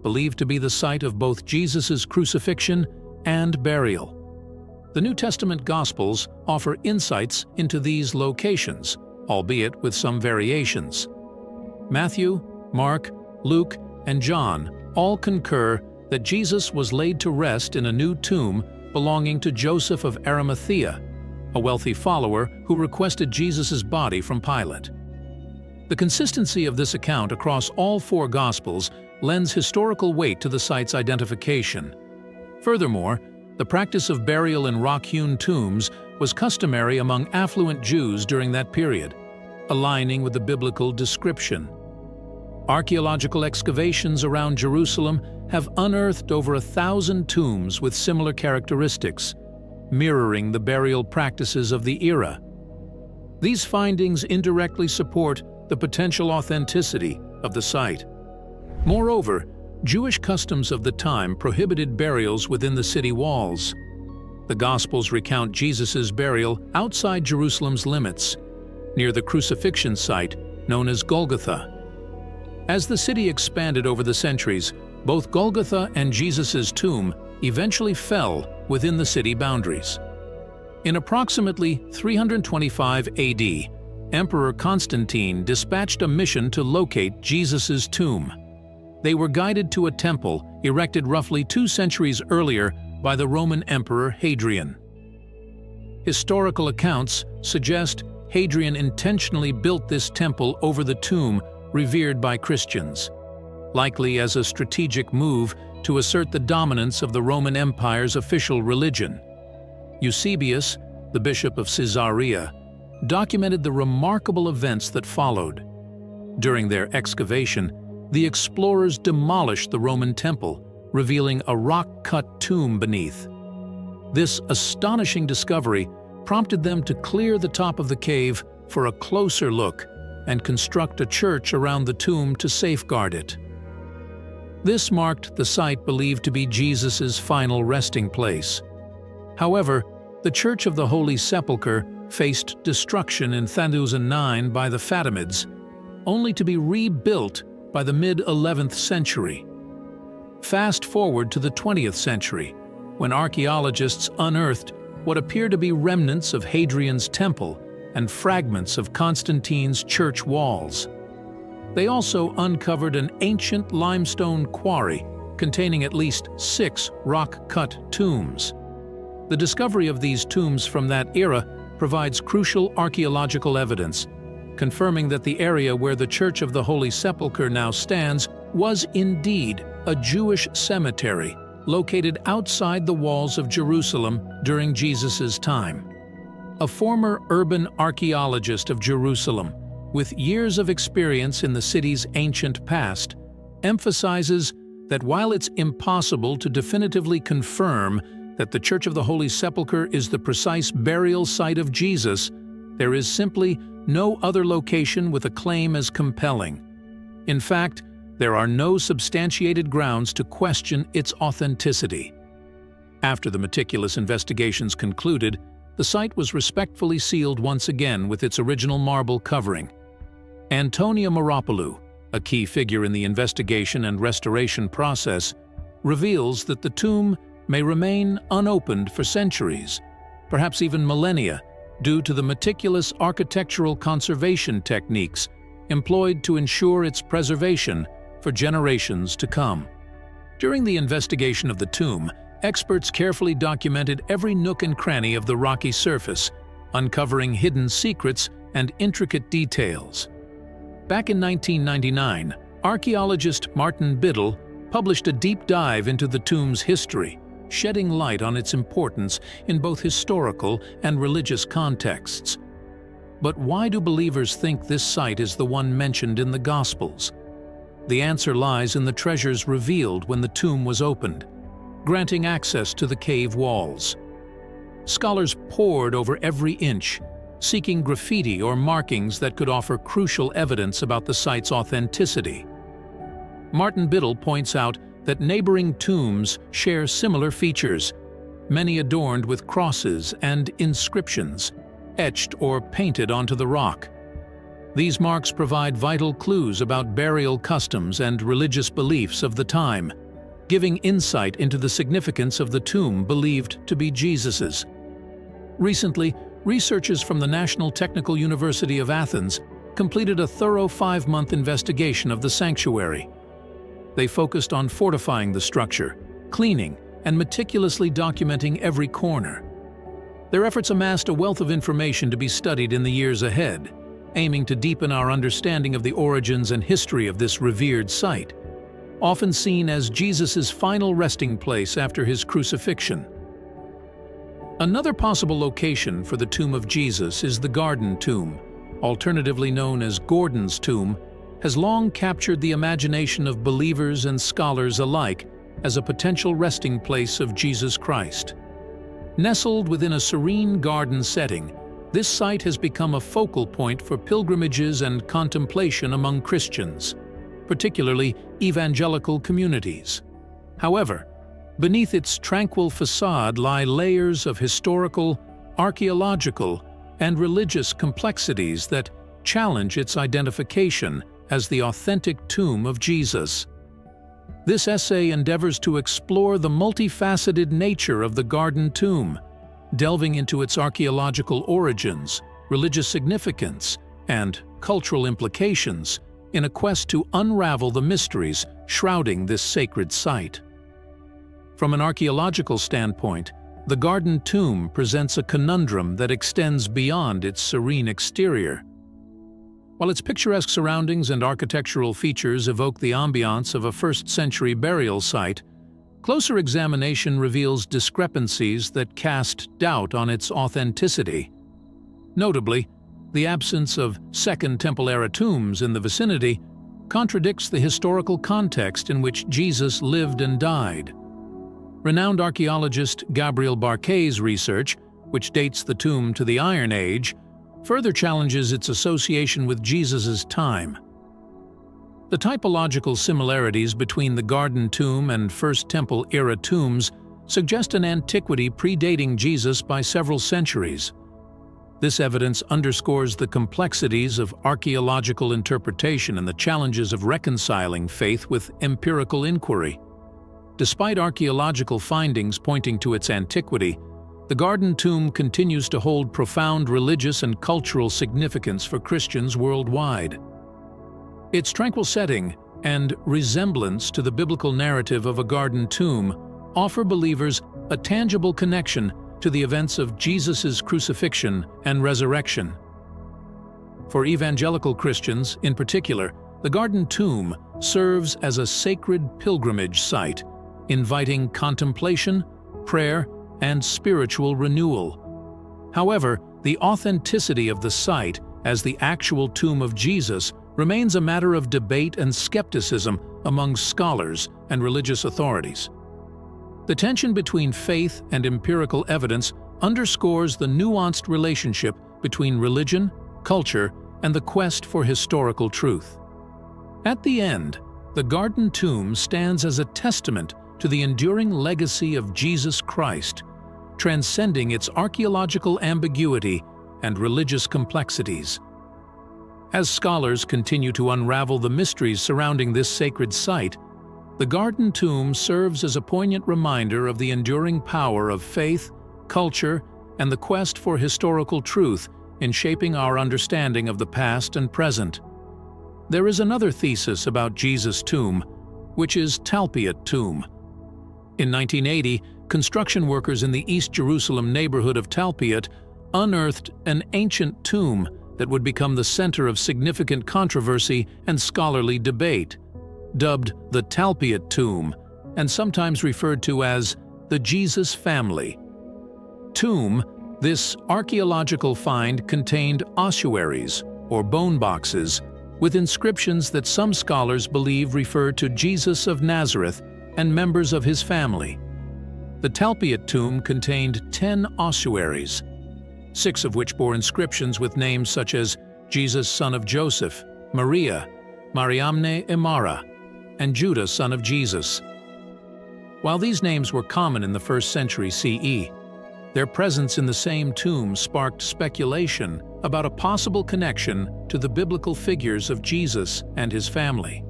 believed to be the site of both Jesus' crucifixion and burial. The New Testament Gospels offer insights into these locations, albeit with some variations. Matthew, Mark, Luke, and John all concur that Jesus was laid to rest in a new tomb belonging to Joseph of Arimathea, a wealthy follower who requested Jesus' body from Pilate. The consistency of this account across all four Gospels lends historical weight to the site's identification. Furthermore, the practice of burial in rock-hewn tombs was customary among affluent Jews during that period, aligning with the biblical description. Archaeological excavations around Jerusalem have unearthed over 1,000 tombs with similar characteristics, mirroring the burial practices of the era. These findings indirectly support the potential authenticity of the site. Moreover, Jewish customs of the time prohibited burials within the city walls. The Gospels recount Jesus' burial outside Jerusalem's limits, near the crucifixion site known as Golgotha. As the city expanded over the centuries, both Golgotha and Jesus' tomb eventually fell within the city boundaries. In approximately 325 AD, Emperor Constantine dispatched a mission to locate Jesus' tomb. They were guided to a temple erected roughly 2 centuries earlier by the Roman Emperor Hadrian. Historical accounts suggest Hadrian intentionally built this temple over the tomb revered by Christians, likely as a strategic move to assert the dominance of the Roman Empire's official religion. Eusebius, the bishop of Caesarea, documented the remarkable events that followed. During their excavation, the explorers demolished the Roman temple, revealing a rock-cut tomb beneath. This astonishing discovery prompted them to clear the top of the cave for a closer look and construct a church around the tomb to safeguard it. This marked the site believed to be Jesus' final resting place. However, the Church of the Holy Sepulchre faced destruction in 1009 by the Fatimids, only to be rebuilt by the mid-11th century. Fast forward to the 20th century, when archaeologists unearthed what appear to be remnants of Hadrian's temple and fragments of Constantine's church walls. They also uncovered an ancient limestone quarry containing at least 6 rock-cut tombs. The discovery of these tombs from that era provides crucial archaeological evidence, confirming that the area where the Church of the Holy Sepulchre now stands was indeed a Jewish cemetery located outside the walls of Jerusalem during Jesus' time. A former urban archaeologist of Jerusalem, with years of experience in the city's ancient past, emphasizes that while it's impossible to definitively confirm that the Church of the Holy Sepulchre is the precise burial site of Jesus, there is simply no other location with a claim as compelling. In fact, there are no substantiated grounds to question its authenticity. After the meticulous investigations concluded, the site was respectfully sealed once again with its original marble covering. Antonia Moropoulou, a key figure in the investigation and restoration process, reveals that the tomb may remain unopened for centuries, perhaps even millennia, due to the meticulous architectural conservation techniques employed to ensure its preservation for generations to come. During the investigation of the tomb, experts carefully documented every nook and cranny of the rocky surface, uncovering hidden secrets and intricate details. Back in 1999, archaeologist Martin Biddle published a deep dive into the tomb's history, shedding light on its importance in both historical and religious contexts. But why do believers think this site is the one mentioned in the Gospels? the answer lies in the treasures revealed when the tomb was opened, granting access to the cave walls. Scholars pored over every inch, seeking graffiti or markings that could offer crucial evidence about the site's authenticity. Martin Biddle points out that neighboring tombs share similar features, many adorned with crosses and inscriptions, etched or painted onto the rock. These marks provide vital clues about burial customs and religious beliefs of the time, giving insight into the significance of the tomb believed to be Jesus's. Recently, researchers from the National Technical University of Athens completed a thorough 5-month investigation of the sanctuary. They focused on fortifying the structure, cleaning, and meticulously documenting every corner. Their efforts amassed a wealth of information to be studied in the years ahead, aiming to deepen our understanding of the origins and history of this revered site, often seen as Jesus' final resting place after his crucifixion. Another possible location for the tomb of Jesus is the Garden Tomb, alternatively known as Gordon's Tomb, has long captured the imagination of believers and scholars alike as a potential resting place of Jesus Christ. Nestled within a serene garden setting, this site has become a focal point for pilgrimages and contemplation among Christians, particularly evangelical communities. However, beneath its tranquil facade lie layers of historical, archaeological, and religious complexities that challenge its identification as the authentic tomb of Jesus. This essay endeavors to explore the multifaceted nature of the Garden Tomb, delving into its archaeological origins, religious significance, and cultural implications in a quest to unravel the mysteries shrouding this sacred site. From an archaeological standpoint, the Garden Tomb presents a conundrum that extends beyond its serene exterior. While its picturesque surroundings and architectural features evoke the ambiance of a first-century burial site, closer examination reveals discrepancies that cast doubt on its authenticity. Notably, the absence of Second Temple-era tombs in the vicinity contradicts the historical context in which Jesus lived and died. Renowned archaeologist Gabriel Barquet's research, which dates the tomb to the Iron Age, further challenges its association with Jesus' time. The typological similarities between the Garden Tomb and First Temple-era tombs suggest an antiquity predating Jesus by several centuries. This evidence underscores the complexities of archaeological interpretation and the challenges of reconciling faith with empirical inquiry. Despite archaeological findings pointing to its antiquity, the Garden Tomb continues to hold profound religious and cultural significance for Christians worldwide. Its tranquil setting and resemblance to the biblical narrative of a garden tomb offer believers a tangible connection to the events of Jesus' crucifixion and resurrection. For evangelical Christians, in particular, the Garden Tomb serves as a sacred pilgrimage site, inviting contemplation, prayer, and spiritual renewal. However, the authenticity of the site as the actual tomb of Jesus remains a matter of debate and skepticism among scholars and religious authorities. The tension between faith and empirical evidence underscores the nuanced relationship between religion, culture, and the quest for historical truth. At the end, the Garden Tomb stands as a testament to the enduring legacy of Jesus Christ, transcending its archaeological ambiguity and religious complexities. As scholars continue to unravel the mysteries surrounding this sacred site, the Garden Tomb serves as a poignant reminder of the enduring power of faith, culture, and the quest for historical truth in shaping our understanding of the past and present. There is another thesis about Jesus' tomb, which is Talpiot Tomb. In 1980, construction workers in the East Jerusalem neighborhood of Talpiot unearthed an ancient tomb that would become the center of significant controversy and scholarly debate. Dubbed the Talpiot Tomb, and sometimes referred to as the Jesus Family Tomb, this archaeological find contained ossuaries, or bone boxes, with inscriptions that some scholars believe refer to Jesus of Nazareth and members of his family. The Talpiot tomb contained 10 ossuaries, 6 of which bore inscriptions with names such as Jesus son of Joseph, Maria, Mariamne Emara, and Judah son of Jesus. While these names were common in the 1st century CE, their presence in the same tomb sparked speculation about a possible connection to the biblical figures of Jesus and his family.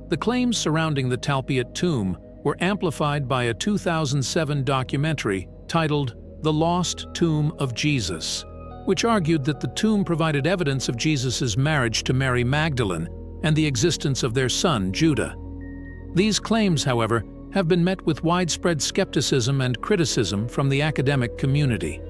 The claims surrounding the Talpiot tomb were amplified by a 2007 documentary titled The Lost Tomb of Jesus, which argued that the tomb provided evidence of Jesus' marriage to Mary Magdalene and the existence of their son, Judah. These claims, however, have been met with widespread skepticism and criticism from the academic community.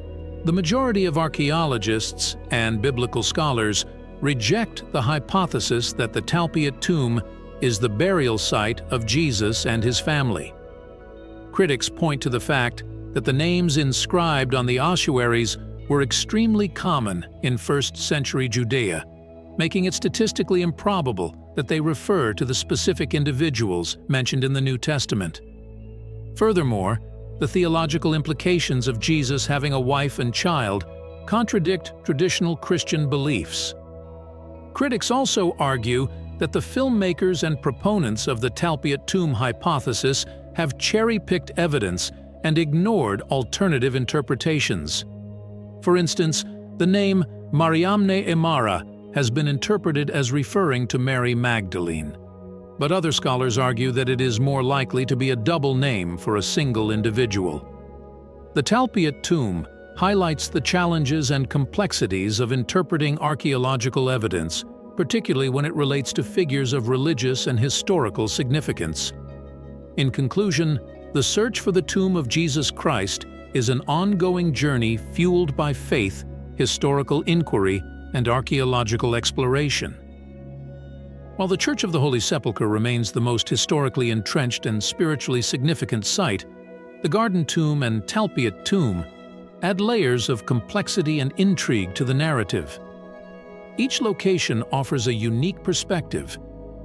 The majority of archaeologists and biblical scholars reject the hypothesis that the Talpiot tomb is the burial site of Jesus and his family. Critics point to the fact that the names inscribed on the ossuaries were extremely common in 1st century Judea, making it statistically improbable that they refer to the specific individuals mentioned in the New Testament. Furthermore, the theological implications of Jesus having a wife and child contradict traditional Christian beliefs. Critics also argue that the filmmakers and proponents of the Talpiot tomb hypothesis have cherry-picked evidence and ignored alternative interpretations. For instance, the name Mariamne Emara has been interpreted as referring to Mary Magdalene, but other scholars argue that it is more likely to be a double name for a single individual. The Talpiot tomb highlights the challenges and complexities of interpreting archaeological evidence, particularly when it relates to figures of religious and historical significance. In conclusion, the search for the tomb of Jesus Christ is an ongoing journey fueled by faith, historical inquiry, and archaeological exploration. While the Church of the Holy Sepulchre remains the most historically entrenched and spiritually significant site, the Garden Tomb and Talpiot Tomb add layers of complexity and intrigue to the narrative. Each location offers a unique perspective,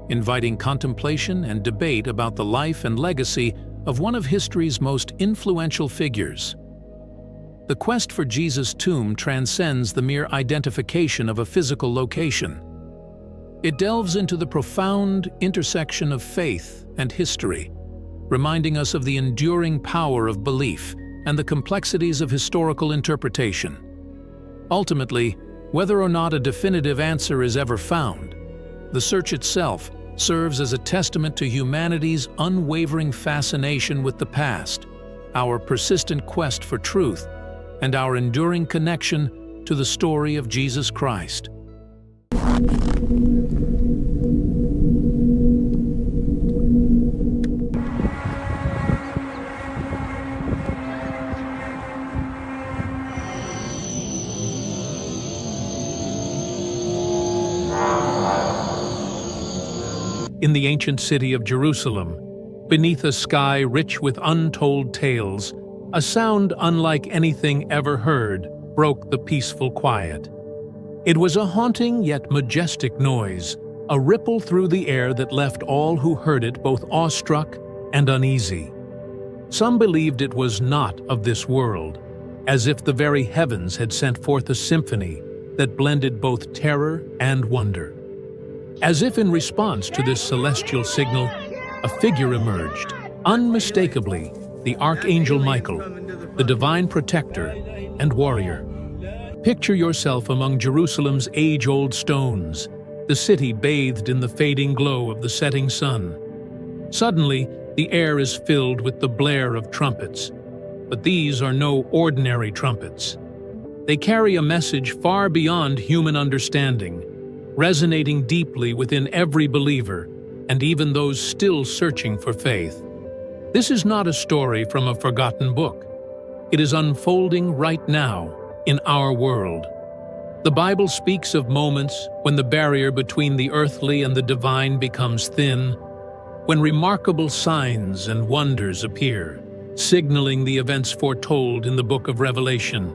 inviting contemplation and debate about the life and legacy of one of history's most influential figures. The quest for Jesus' tomb transcends the mere identification of a physical location. It delves into the profound intersection of faith and history, reminding us of the enduring power of belief and the complexities of historical interpretation. Ultimately, whether or not a definitive answer is ever found, the search itself serves as a testament to humanity's unwavering fascination with the past, our persistent quest for truth, and our enduring connection to the story of Jesus Christ. In the ancient city of Jerusalem, beneath a sky rich with untold tales, a sound unlike anything ever heard broke the peaceful quiet. It was a haunting yet majestic noise, a ripple through the air that left all who heard it both awestruck and uneasy. Some believed it was not of this world, as if the very heavens had sent forth a symphony that blended both terror and wonder. As if in response to this celestial signal, a figure emerged, unmistakably the Archangel Michael, the divine protector and warrior. Picture yourself among Jerusalem's age-old stones, the city bathed in the fading glow of the setting sun. Suddenly, the air is filled with the blare of trumpets. But these are no ordinary trumpets. They carry a message far beyond human understanding, resonating deeply within every believer and even those still searching for faith. This is not a story from a forgotten book. It is unfolding right now in our world. The Bible speaks of moments when the barrier between the earthly and the divine becomes thin, when remarkable signs and wonders appear, signaling the events foretold in the book of Revelation.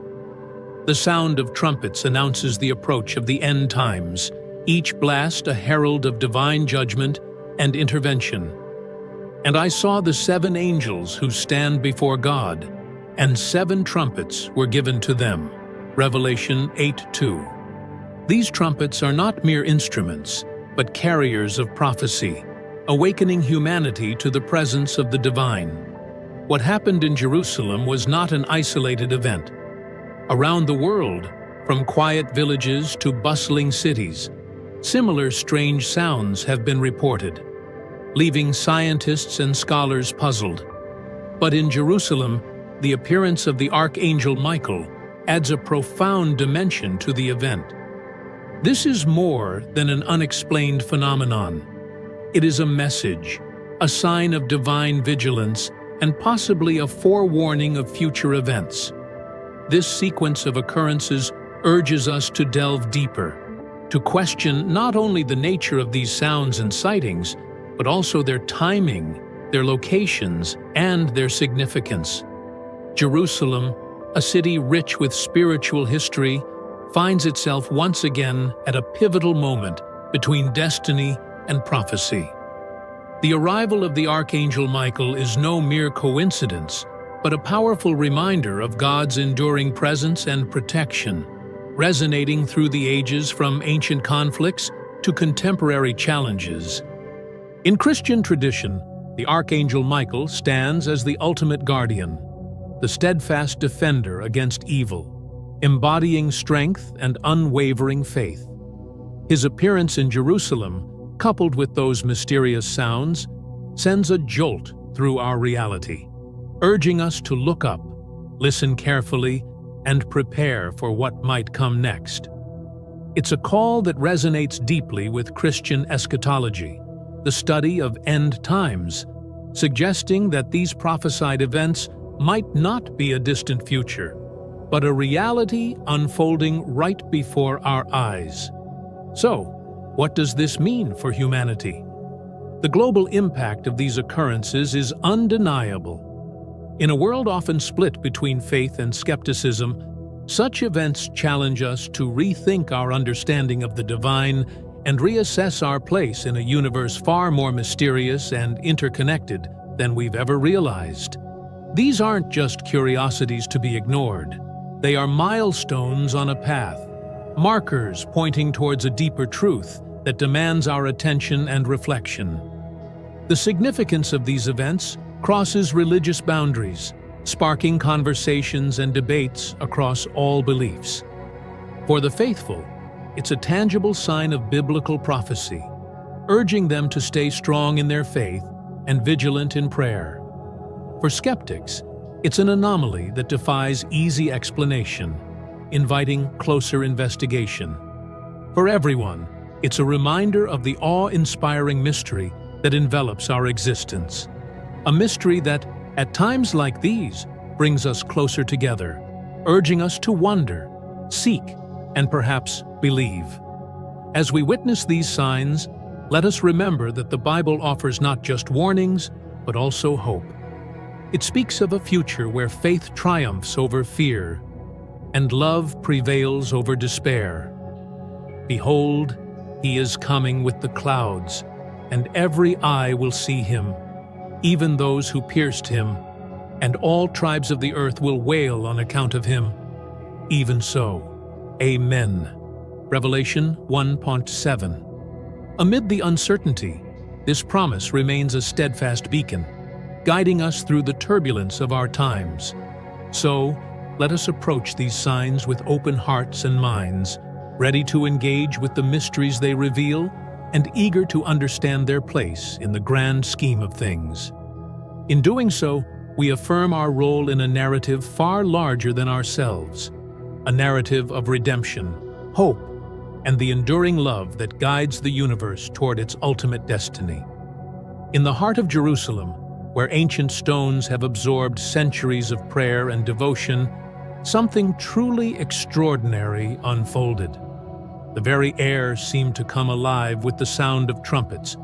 The sound of trumpets announces the approach of the end times, each blast a herald of divine judgment and intervention. And I saw the 7 angels who stand before God, and 7 trumpets were given to them. Revelation 8:2. These trumpets are not mere instruments, but carriers of prophecy, awakening humanity to the presence of the divine. What happened in Jerusalem was not an isolated event. Around the world, from quiet villages to bustling cities, similar strange sounds have been reported, leaving scientists and scholars puzzled. But in Jerusalem, the appearance of the Archangel Michael adds a profound dimension to the event. This is more than an unexplained phenomenon. It is a message, a sign of divine vigilance, and possibly a forewarning of future events. This sequence of occurrences urges us to delve deeper, to question not only the nature of these sounds and sightings, but also their timing, their locations, and their significance. Jerusalem, a city rich with spiritual history, finds itself once again at a pivotal moment between destiny and prophecy. The arrival of the Archangel Michael is no mere coincidence, but a powerful reminder of God's enduring presence and protection, resonating through the ages from ancient conflicts to contemporary challenges. In Christian tradition, the Archangel Michael stands as the ultimate guardian, the steadfast defender against evil, embodying strength and unwavering faith. His appearance in Jerusalem, coupled with those mysterious sounds, sends a jolt through our reality, urging us to look up, listen carefully, and prepare for what might come next. It's a call that resonates deeply with Christian eschatology, the study of end times, suggesting that these prophesied events might not be a distant future, but a reality unfolding right before our eyes. So, what does this mean for humanity? The global impact of these occurrences is undeniable. In a world often split between faith and skepticism, such events challenge us to rethink our understanding of the divine and reassess our place in a universe far more mysterious and interconnected than we've ever realized. These aren't just curiosities to be ignored. They are milestones on a path, markers pointing towards a deeper truth that demands our attention and reflection. The significance of these events crosses religious boundaries, sparking conversations and debates across all beliefs. For the faithful, it's a tangible sign of biblical prophecy, urging them to stay strong in their faith and vigilant in prayer. For skeptics, it's an anomaly that defies easy explanation, inviting closer investigation. For everyone, it's a reminder of the awe-inspiring mystery that envelops our existence. A mystery that, at times like these, brings us closer together, urging us to wonder, seek, and perhaps believe. As we witness these signs, let us remember that the Bible offers not just warnings, but also hope. It speaks of a future where faith triumphs over fear, and love prevails over despair. Behold, he is coming with the clouds, and every eye will see him, even those who pierced him, and all tribes of the earth will wail on account of him. Even so, Amen. Revelation 1:7. Amid the uncertainty, this promise remains a steadfast beacon, guiding us through the turbulence of our times. So, let us approach these signs with open hearts and minds, ready to engage with the mysteries they reveal and eager to understand their place in the grand scheme of things. In doing so, we affirm our role in a narrative far larger than ourselves, a narrative of redemption, hope, and the enduring love that guides the universe toward its ultimate destiny. In the heart of Jerusalem, where ancient stones have absorbed centuries of prayer and devotion, something truly extraordinary unfolded. The very air seemed to come alive with the sound of trumpets.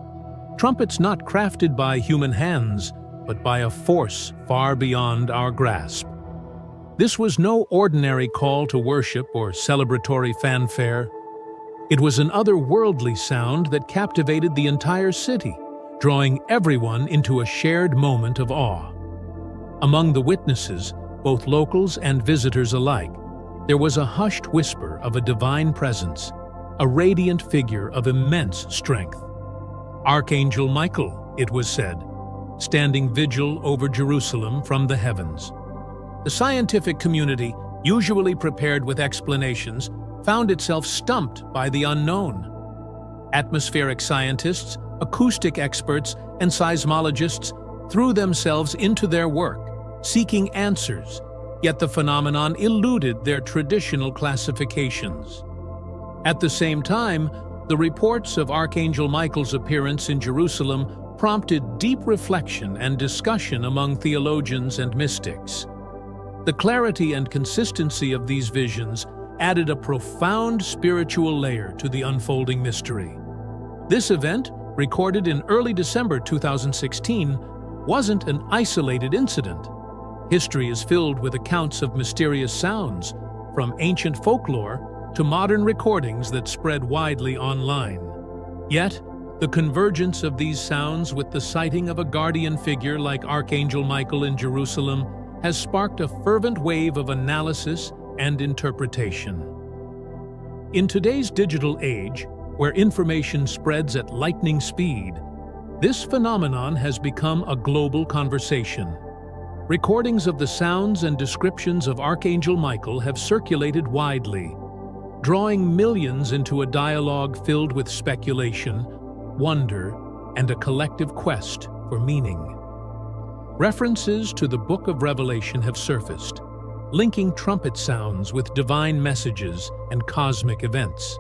Trumpets not crafted by human hands, but by a force far beyond our grasp. This was no ordinary call to worship or celebratory fanfare. It was an otherworldly sound that captivated the entire city, drawing everyone into a shared moment of awe. Among the witnesses, both locals and visitors alike, there was a hushed whisper of a divine presence, a radiant figure of immense strength. Archangel Michael, it was said, standing vigil over Jerusalem from the heavens. The scientific community, usually prepared with explanations, found itself stumped by the unknown. Atmospheric scientists, acoustic experts, and seismologists threw themselves into their work, seeking answers, yet the phenomenon eluded their traditional classifications. At the same time, the reports of Archangel Michael's appearance in Jerusalem prompted deep reflection and discussion among theologians and mystics. The clarity and consistency of these visions added a profound spiritual layer to the unfolding mystery. This event, recorded in early December 2016, wasn't an isolated incident. History is filled with accounts of mysterious sounds, from ancient folklore to modern recordings that spread widely online. Yet, the convergence of these sounds with the sighting of a guardian figure like Archangel Michael in Jerusalem has sparked a fervent wave of analysis and interpretation. In today's digital age, where information spreads at lightning speed, this phenomenon has become a global conversation. Recordings of the sounds and descriptions of Archangel Michael have circulated widely, drawing millions into a dialogue filled with speculation, wonder, and a collective quest for meaning. References to the Book of Revelation have surfaced, linking trumpet sounds with divine messages and cosmic events.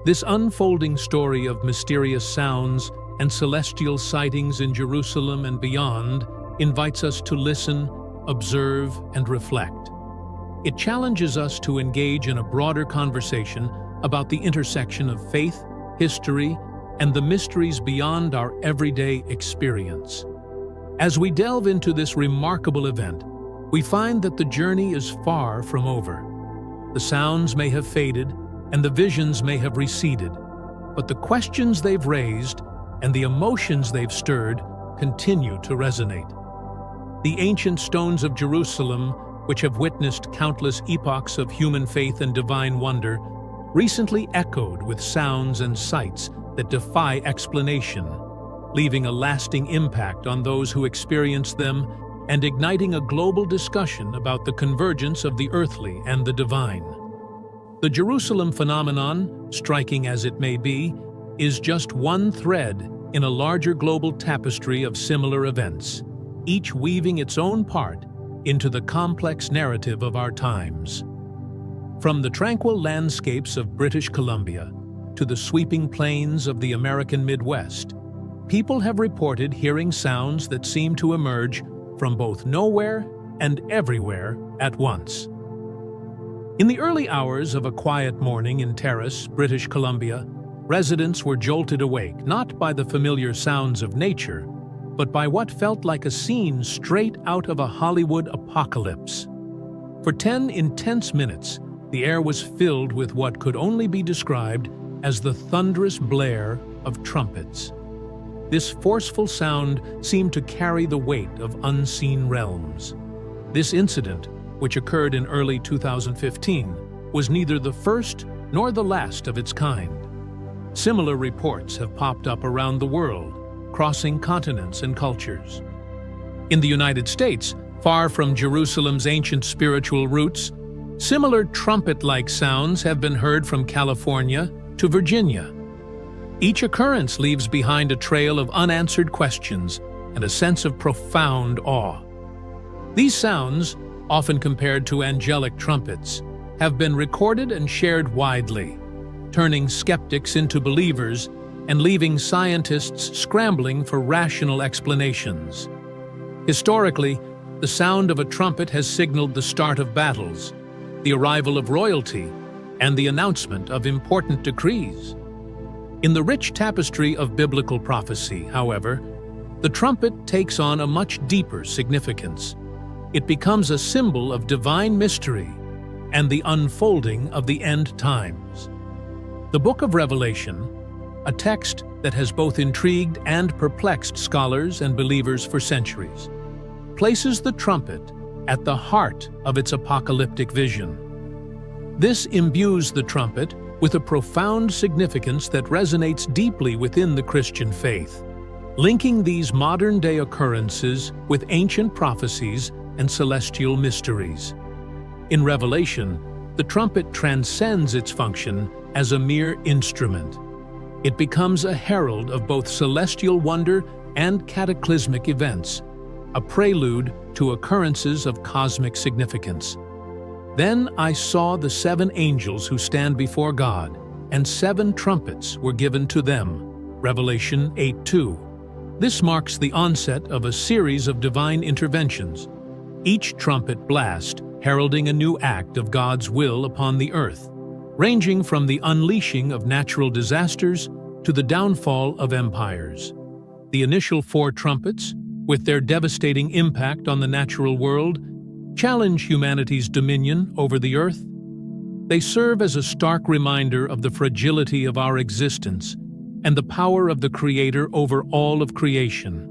This unfolding story of mysterious sounds and celestial sightings in Jerusalem and beyond invites us to listen, observe, and reflect. It challenges us to engage in a broader conversation about the intersection of faith, history, and the mysteries beyond our everyday experience. As we delve into this remarkable event, we find that the journey is far from over. The sounds may have faded, and the visions may have receded, but the questions they've raised and the emotions they've stirred continue to resonate. The ancient stones of Jerusalem, which have witnessed countless epochs of human faith and divine wonder, recently echoed with sounds and sights that defy explanation, leaving a lasting impact on those who experience them and igniting a global discussion about the convergence of the earthly and the divine. The Jerusalem phenomenon, striking as it may be, is just one thread in a larger global tapestry of similar events, each weaving its own part into the complex narrative of our times. From the tranquil landscapes of British Columbia to the sweeping plains of the American Midwest, people have reported hearing sounds that seem to emerge from both nowhere and everywhere at once. In the early hours of a quiet morning in Terrace, British Columbia, residents were jolted awake not by the familiar sounds of nature, but by what felt like a scene straight out of a Hollywood apocalypse. For 10 intense minutes, the air was filled with what could only be described as the thunderous blare of trumpets. This forceful sound seemed to carry the weight of unseen realms. This incident, which occurred in early 2015, was neither the first nor the last of its kind. Similar reports have popped up around the world, crossing continents and cultures. In the United States, far from Jerusalem's ancient spiritual roots, similar trumpet-like sounds have been heard from California to Virginia. Each occurrence leaves behind a trail of unanswered questions and a sense of profound awe. These sounds, often compared to angelic trumpets, have been recorded and shared widely, turning skeptics into believers and leaving scientists scrambling for rational explanations. Historically, the sound of a trumpet has signaled the start of battles, the arrival of royalty, and the announcement of important decrees. In the rich tapestry of biblical prophecy, however, the trumpet takes on a much deeper significance. It becomes a symbol of divine mystery and the unfolding of the end times. The Book of Revelation, a text that has both intrigued and perplexed scholars and believers for centuries, places the trumpet at the heart of its apocalyptic vision. This imbues the trumpet with a profound significance that resonates deeply within the Christian faith, linking these modern-day occurrences with ancient prophecies and celestial mysteries. In Revelation, the trumpet transcends its function as a mere instrument. It becomes a herald of both celestial wonder and cataclysmic events, a prelude to occurrences of cosmic significance. Then I saw the 7 angels who stand before God, and 7 trumpets were given to them. Revelation 8:2. This marks the onset of a series of divine interventions, each trumpet blast heralding a new act of God's will upon the earth, ranging from the unleashing of natural disasters to the downfall of empires. The initial 4 trumpets, with their devastating impact on the natural world, challenge humanity's dominion over the earth. They serve as a stark reminder of the fragility of our existence and the power of the Creator over all of creation.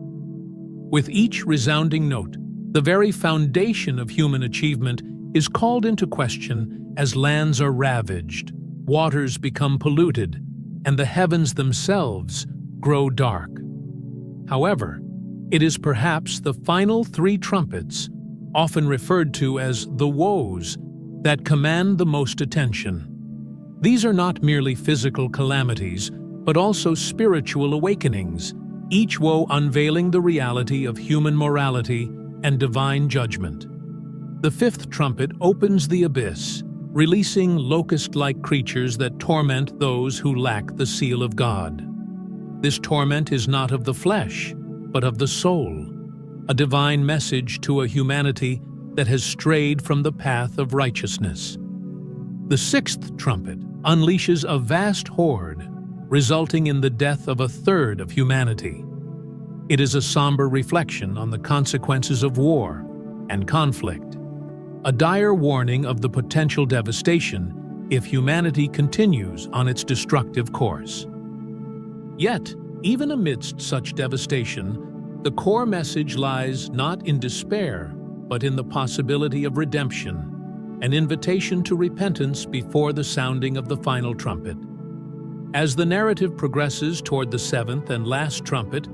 With each resounding note, the very foundation of human achievement is called into question as lands are ravaged, waters become polluted, and the heavens themselves grow dark. However, it is perhaps the final 3 trumpets, often referred to as the woes, that command the most attention. These are not merely physical calamities, but also spiritual awakenings, each woe unveiling the reality of human morality and divine judgment. The 5th trumpet opens the abyss, releasing locust-like creatures that torment those who lack the seal of God. This torment is not of the flesh, but of the soul, a divine message to a humanity that has strayed from the path of righteousness. The 6th trumpet unleashes a vast horde, resulting in the death of a third of humanity. It is a somber reflection on the consequences of war and conflict, a dire warning of the potential devastation if humanity continues on its destructive course. Yet, even amidst such devastation, the core message lies not in despair, but in the possibility of redemption, an invitation to repentance before the sounding of the final trumpet. As the narrative progresses toward the 7th and last trumpet,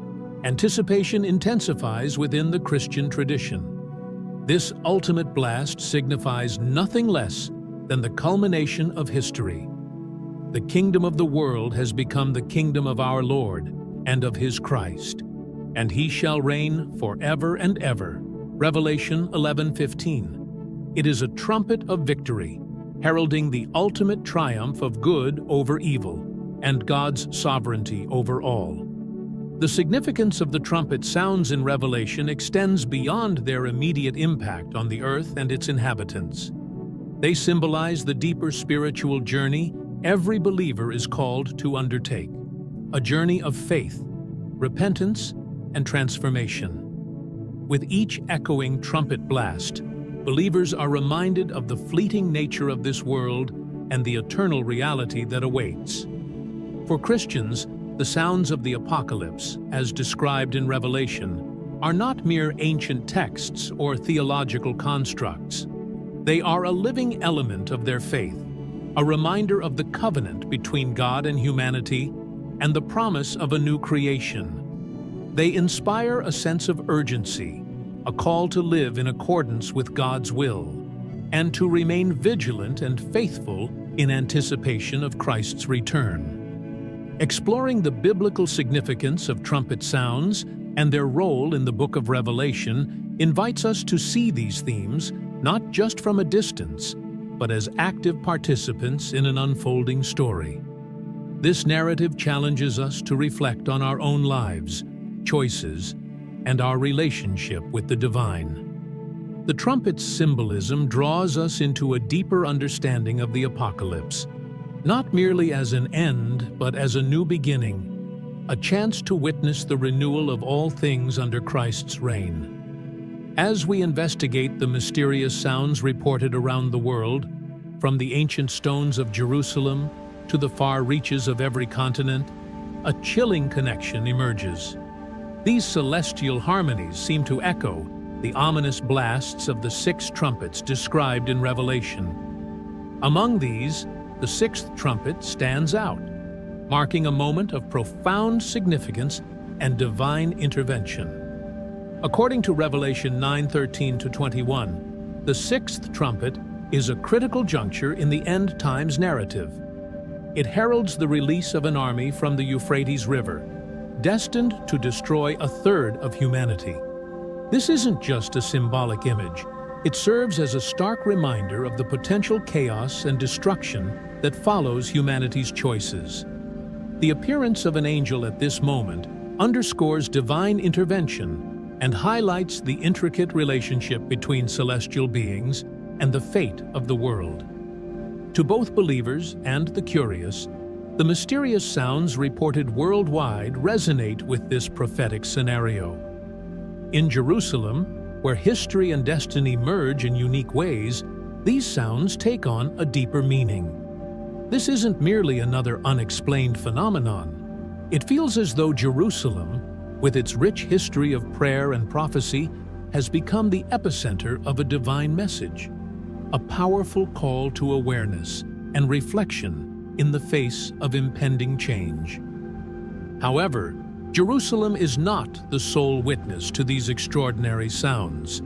anticipation intensifies within the Christian tradition. This ultimate blast signifies nothing less than the culmination of history. The kingdom of the world has become the kingdom of our Lord and of His Christ, and He shall reign forever and ever. Revelation 11:15. It is a trumpet of victory, heralding the ultimate triumph of good over evil and God's sovereignty over all. The significance of the trumpet sounds in Revelation extends beyond their immediate impact on the earth and its inhabitants. They symbolize the deeper spiritual journey every believer is called to undertake, a journey of faith, repentance, and transformation. With each echoing trumpet blast, believers are reminded of the fleeting nature of this world and the eternal reality that awaits. For Christians, the sounds of the apocalypse, as described in Revelation, are not mere ancient texts or theological constructs. They are a living element of their faith, a reminder of the covenant between God and humanity and the promise of a new creation. They inspire a sense of urgency, a call to live in accordance with God's will, and to remain vigilant and faithful in anticipation of Christ's return. Exploring the biblical significance of trumpet sounds and their role in the book of Revelation invites us to see these themes not just from a distance, but as active participants in an unfolding story. This narrative challenges us to reflect on our own lives, choices, and our relationship with the divine. The trumpet's symbolism draws us into a deeper understanding of the apocalypse, not merely as an end, but as a new beginning, a chance to witness the renewal of all things under Christ's reign. As we investigate the mysterious sounds reported around the world, from the ancient stones of Jerusalem to the far reaches of every continent, a chilling connection emerges. These celestial harmonies seem to echo the ominous blasts of the 6 trumpets described in Revelation. Among these, the 6th trumpet stands out, marking a moment of profound significance and divine intervention. According to Revelation 9:13-21, the 6th trumpet is a critical juncture in the end times narrative. It heralds the release of an army from the Euphrates River, destined to destroy a third of humanity. This isn't just a symbolic image. It serves as a stark reminder of the potential chaos and destruction that follows humanity's choices. The appearance of an angel at this moment underscores divine intervention and highlights the intricate relationship between celestial beings and the fate of the world. To both believers and the curious, the mysterious sounds reported worldwide resonate with this prophetic scenario. In Jerusalem, where history and destiny merge in unique ways, these sounds take on a deeper meaning. This isn't merely another unexplained phenomenon. It feels as though Jerusalem, with its rich history of prayer and prophecy, has become the epicenter of a divine message, a powerful call to awareness and reflection in the face of impending change. However, Jerusalem is not the sole witness to these extraordinary sounds.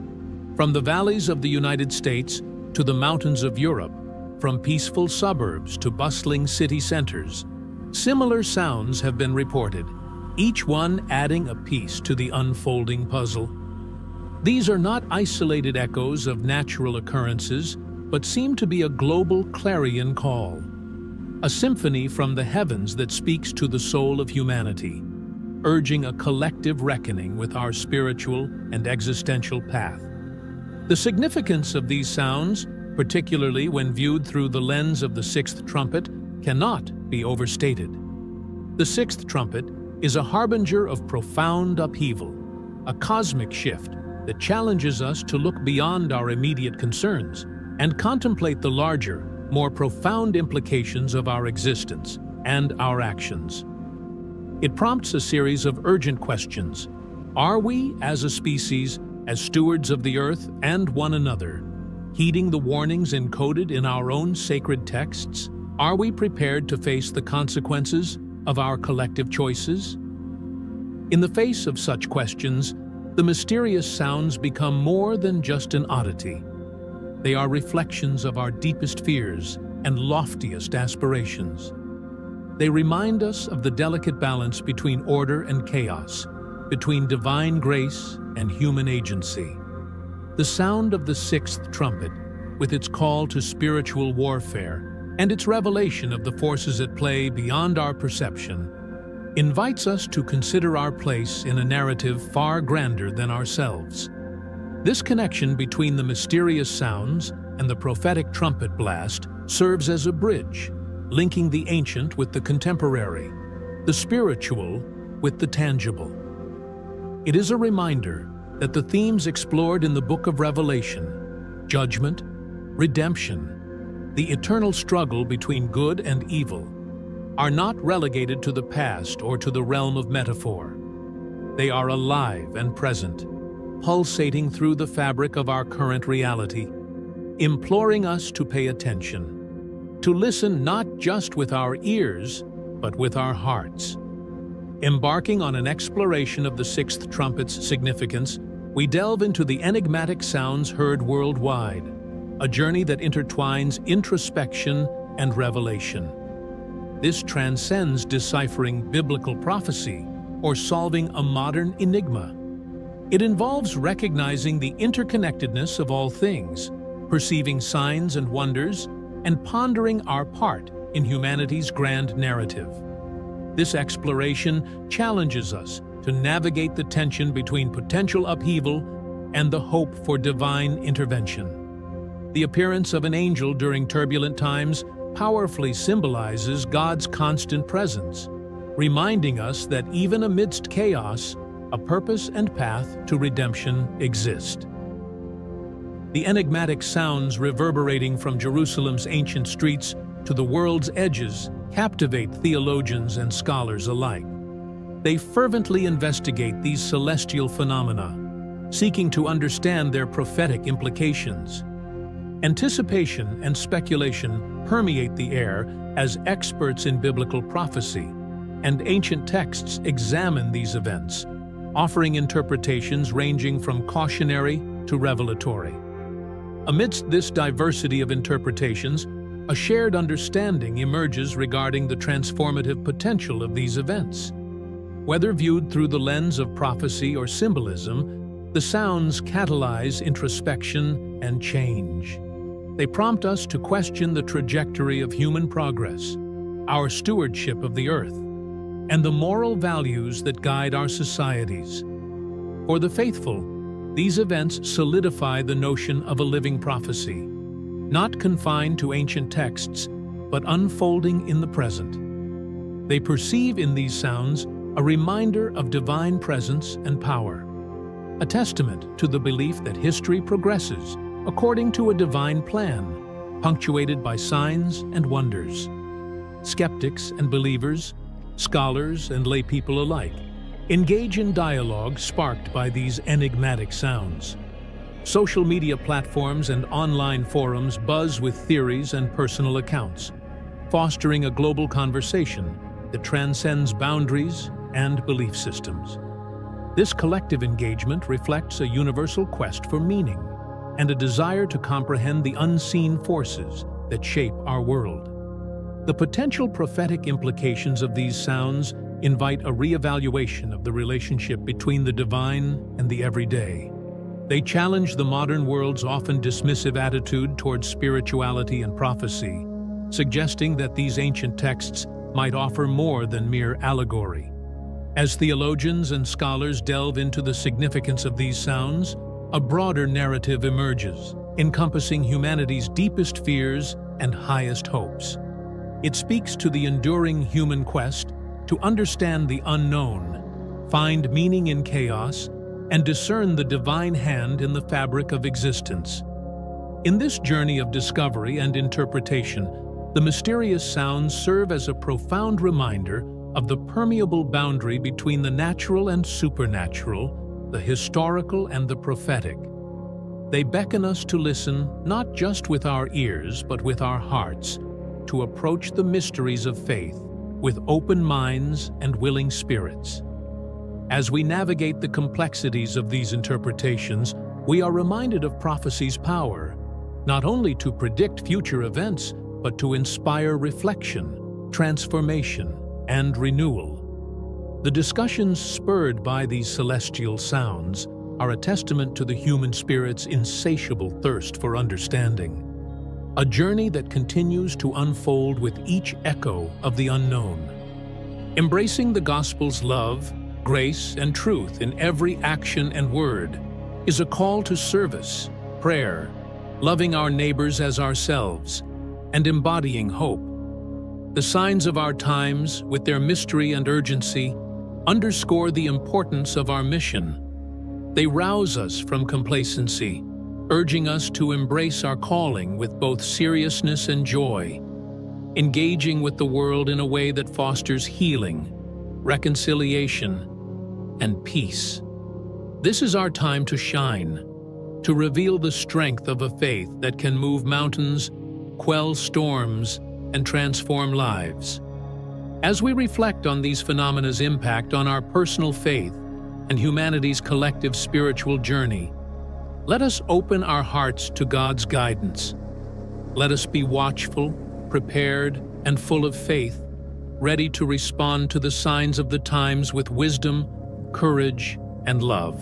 From the valleys of the United States to the mountains of Europe, from peaceful suburbs to bustling city centers, similar sounds have been reported, each one adding a piece to the unfolding puzzle. These are not isolated echoes of natural occurrences, but seem to be a global clarion call, a symphony from the heavens that speaks to the soul of humanity, urging a collective reckoning with our spiritual and existential path. The significance of these sounds, particularly when viewed through the lens of the 6th trumpet, cannot be overstated. The 6th trumpet is a harbinger of profound upheaval, a cosmic shift that challenges us to look beyond our immediate concerns and contemplate the larger, more profound implications of our existence and our actions. It prompts a series of urgent questions. Are we, as a species, as stewards of the earth and one another, heeding the warnings encoded in our own sacred texts? Are we prepared to face the consequences of our collective choices? In the face of such questions, the mysterious sounds become more than just an oddity. They are reflections of our deepest fears and loftiest aspirations. They remind us of the delicate balance between order and chaos, between divine grace and human agency. The sound of the 6th trumpet, with its call to spiritual warfare and its revelation of the forces at play beyond our perception, invites us to consider our place in a narrative far grander than ourselves. This connection between the mysterious sounds and the prophetic trumpet blast serves as a bridge, linking the ancient with the contemporary, the spiritual with the tangible. It is a reminder that the themes explored in the book of Revelation, judgment, redemption, the eternal struggle between good and evil, are not relegated to the past or to the realm of metaphor. They are alive and present, pulsating through the fabric of our current reality, imploring us to pay attention, to listen not just with our ears, but with our hearts. Embarking on an exploration of the 6th trumpet's significance, we delve into the enigmatic sounds heard worldwide, a journey that intertwines introspection and revelation. This transcends deciphering biblical prophecy or solving a modern enigma. It involves recognizing the interconnectedness of all things, perceiving signs and wonders, and pondering our part in humanity's grand narrative. This exploration challenges us to navigate the tension between potential upheaval and the hope for divine intervention. The appearance of an angel during turbulent times powerfully symbolizes God's constant presence, reminding us that even amidst chaos, a purpose and path to redemption exist. The enigmatic sounds reverberating from Jerusalem's ancient streets to the world's edges captivate theologians and scholars alike. They fervently investigate these celestial phenomena, seeking to understand their prophetic implications. Anticipation and speculation permeate the air as experts in biblical prophecy, and ancient texts examine these events, offering interpretations ranging from cautionary to revelatory. Amidst this diversity of interpretations, a shared understanding emerges regarding the transformative potential of these events. Whether viewed through the lens of prophecy or symbolism, the sounds catalyze introspection and change. They prompt us to question the trajectory of human progress, our stewardship of the earth, and the moral values that guide our societies. For the faithful, these events solidify the notion of a living prophecy, not confined to ancient texts, but unfolding in the present. They perceive in these sounds a reminder of divine presence and power, a testament to the belief that history progresses according to a divine plan, punctuated by signs and wonders. Skeptics and believers, scholars and lay people alike, engage in dialogue sparked by these enigmatic sounds. Social media platforms and online forums buzz with theories and personal accounts, fostering a global conversation that transcends boundaries and belief systems. This collective engagement reflects a universal quest for meaning and a desire to comprehend the unseen forces that shape our world. The potential prophetic implications of these sounds invite a re-evaluation of the relationship between the divine and the everyday. They challenge the modern world's often dismissive attitude towards spirituality and prophecy, suggesting that these ancient texts might offer more than mere allegory. As theologians and scholars delve into the significance of these sounds, a broader narrative emerges, encompassing humanity's deepest fears and highest hopes. It speaks to the enduring human quest to understand the unknown, find meaning in chaos, and discern the divine hand in the fabric of existence. In this journey of discovery and interpretation, the mysterious sounds serve as a profound reminder of the permeable boundary between the natural and supernatural, the historical and the prophetic. They beckon us to listen not just with our ears but with our hearts, to approach the mysteries of faith with open minds and willing spirits. As we navigate the complexities of these interpretations, we are reminded of prophecy's power, not only to predict future events, but to inspire reflection, transformation, and renewal. The discussions spurred by these celestial sounds are a testament to the human spirit's insatiable thirst for understanding, a journey that continues to unfold with each echo of the unknown. Embracing the gospel's love, grace, and truth in every action and word is a call to service, prayer, loving our neighbors as ourselves, and embodying hope. The signs of our times, with their mystery and urgency, underscore the importance of our mission. They rouse us from complacency, urging us to embrace our calling with both seriousness and joy, engaging with the world in a way that fosters healing, reconciliation, and peace. This is our time to shine, to reveal the strength of a faith that can move mountains, quell storms, and transform lives. As we reflect on these phenomena's impact on our personal faith and humanity's collective spiritual journey, let us open our hearts to God's guidance. Let us be watchful, prepared, and full of faith, ready to respond to the signs of the times with wisdom, courage, and love.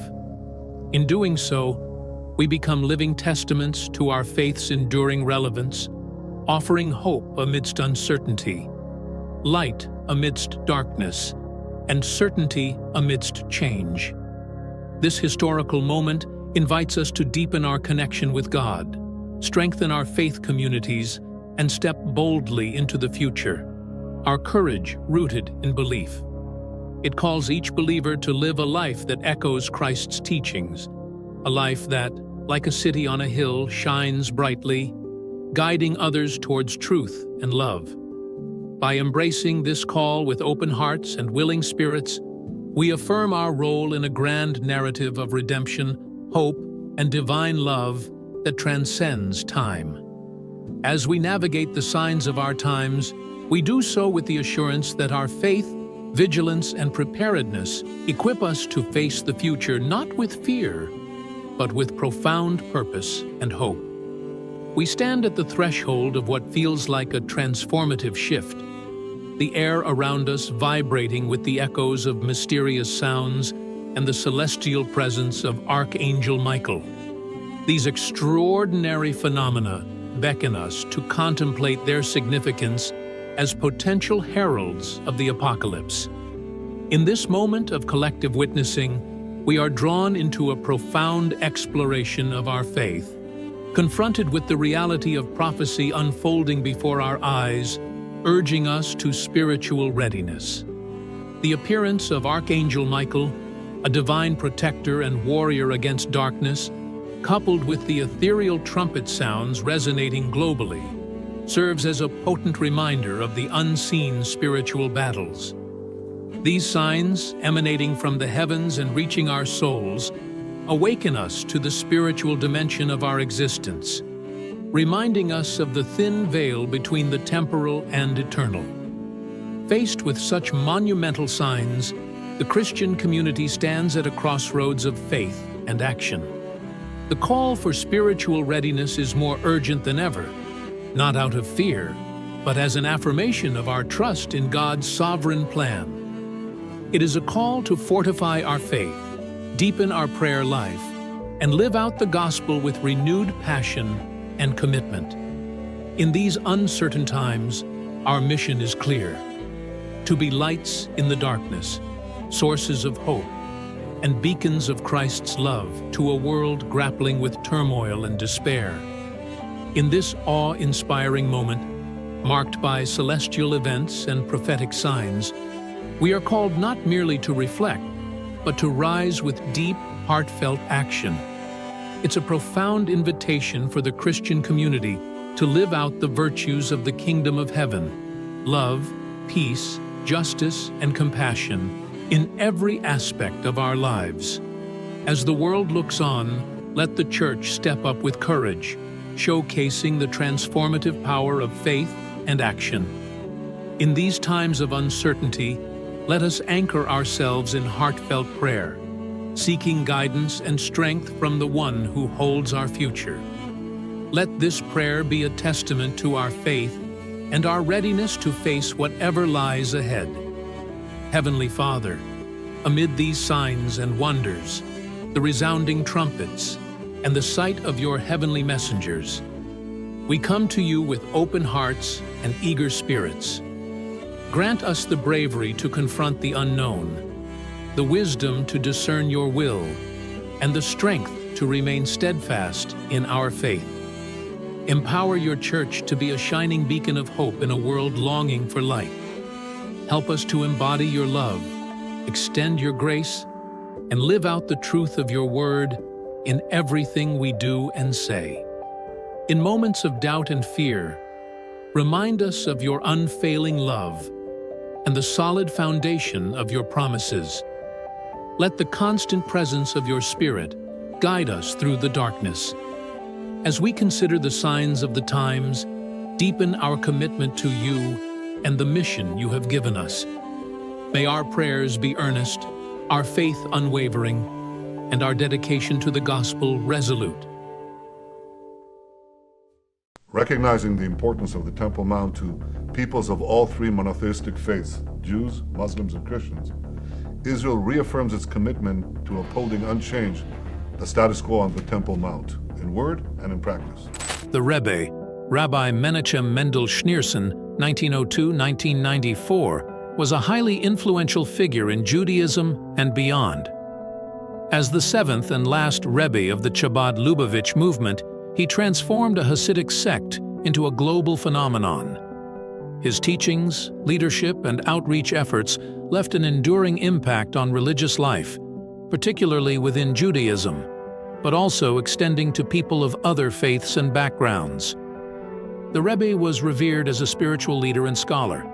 In doing so, we become living testaments to our faith's enduring relevance, offering hope amidst uncertainty, light amidst darkness, and certainty amidst change. This historical moment invites us to deepen our connection with God, strengthen our faith communities, and step boldly into the future, our courage rooted in belief. It calls each believer to live a life that echoes Christ's teachings, a life that, like a city on a hill, shines brightly, guiding others towards truth and love. By embracing this call with open hearts and willing spirits, we affirm our role in a grand narrative of redemption, hope, and divine love that transcends time. As we navigate the signs of our times, we do so with the assurance that our faith, vigilance, and preparedness equip us to face the future not with fear, but with profound purpose and hope. We stand at the threshold of what feels like a transformative shift, the air around us vibrating with the echoes of mysterious sounds and the celestial presence of Archangel Michael. These extraordinary phenomena beckon us to contemplate their significance as potential heralds of the apocalypse. In this moment of collective witnessing, we are drawn into a profound exploration of our faith, confronted with the reality of prophecy unfolding before our eyes, urging us to spiritual readiness. The appearance of Archangel Michael, a divine protector and warrior against darkness, coupled with the ethereal trumpet sounds resonating globally, serves as a potent reminder of the unseen spiritual battles. These signs, emanating from the heavens and reaching our souls, awaken us to the spiritual dimension of our existence, reminding us of the thin veil between the temporal and eternal. Faced with such monumental signs, the Christian community stands at a crossroads of faith and action. The call for spiritual readiness is more urgent than ever, not out of fear, but as an affirmation of our trust in God's sovereign plan. It is a call to fortify our faith, deepen our prayer life, and live out the gospel with renewed passion and commitment. In these uncertain times, our mission is clear: to be lights in the darkness, sources of hope, and beacons of Christ's love to a world grappling with turmoil and despair. In this awe-inspiring moment, marked by celestial events and prophetic signs, we are called not merely to reflect, but to rise with deep, heartfelt action. It's a profound invitation for the Christian community to live out the virtues of the kingdom of heaven: love, peace, justice, and compassion in every aspect of our lives. As the world looks on, let the Church step up with courage, showcasing the transformative power of faith and action. In these times of uncertainty, let us anchor ourselves in heartfelt prayer, seeking guidance and strength from the One who holds our future. Let this prayer be a testament to our faith and our readiness to face whatever lies ahead. Heavenly Father, amid these signs and wonders, the resounding trumpets, and the sight of your heavenly messengers, we come to you with open hearts and eager spirits. Grant us the bravery to confront the unknown, the wisdom to discern your will, and the strength to remain steadfast in our faith. Empower your Church to be a shining beacon of hope in a world longing for light. Help us to embody your love, extend your grace, and live out the truth of your word in everything we do and say. In moments of doubt and fear, remind us of your unfailing love and the solid foundation of your promises. Let the constant presence of your Spirit guide us through the darkness. As we consider the signs of the times, deepen our commitment to you and the mission you have given us. May our prayers be earnest, our faith unwavering, and our dedication to the gospel resolute. Recognizing the importance of the Temple Mount to peoples of all three monotheistic faiths, Jews, Muslims, and Christians, Israel reaffirms its commitment to upholding unchanged the status quo on the Temple Mount, in word and in practice. The Rebbe, Rabbi Menachem Mendel Schneerson, 1902-1994, was a highly influential figure in Judaism and beyond. As the seventh and last Rebbe of the Chabad Lubavitch movement, he transformed a Hasidic sect into a global phenomenon. His teachings, leadership, and outreach efforts left an enduring impact on religious life, particularly within Judaism, but also extending to people of other faiths and backgrounds. The Rebbe was revered as a spiritual leader and scholar,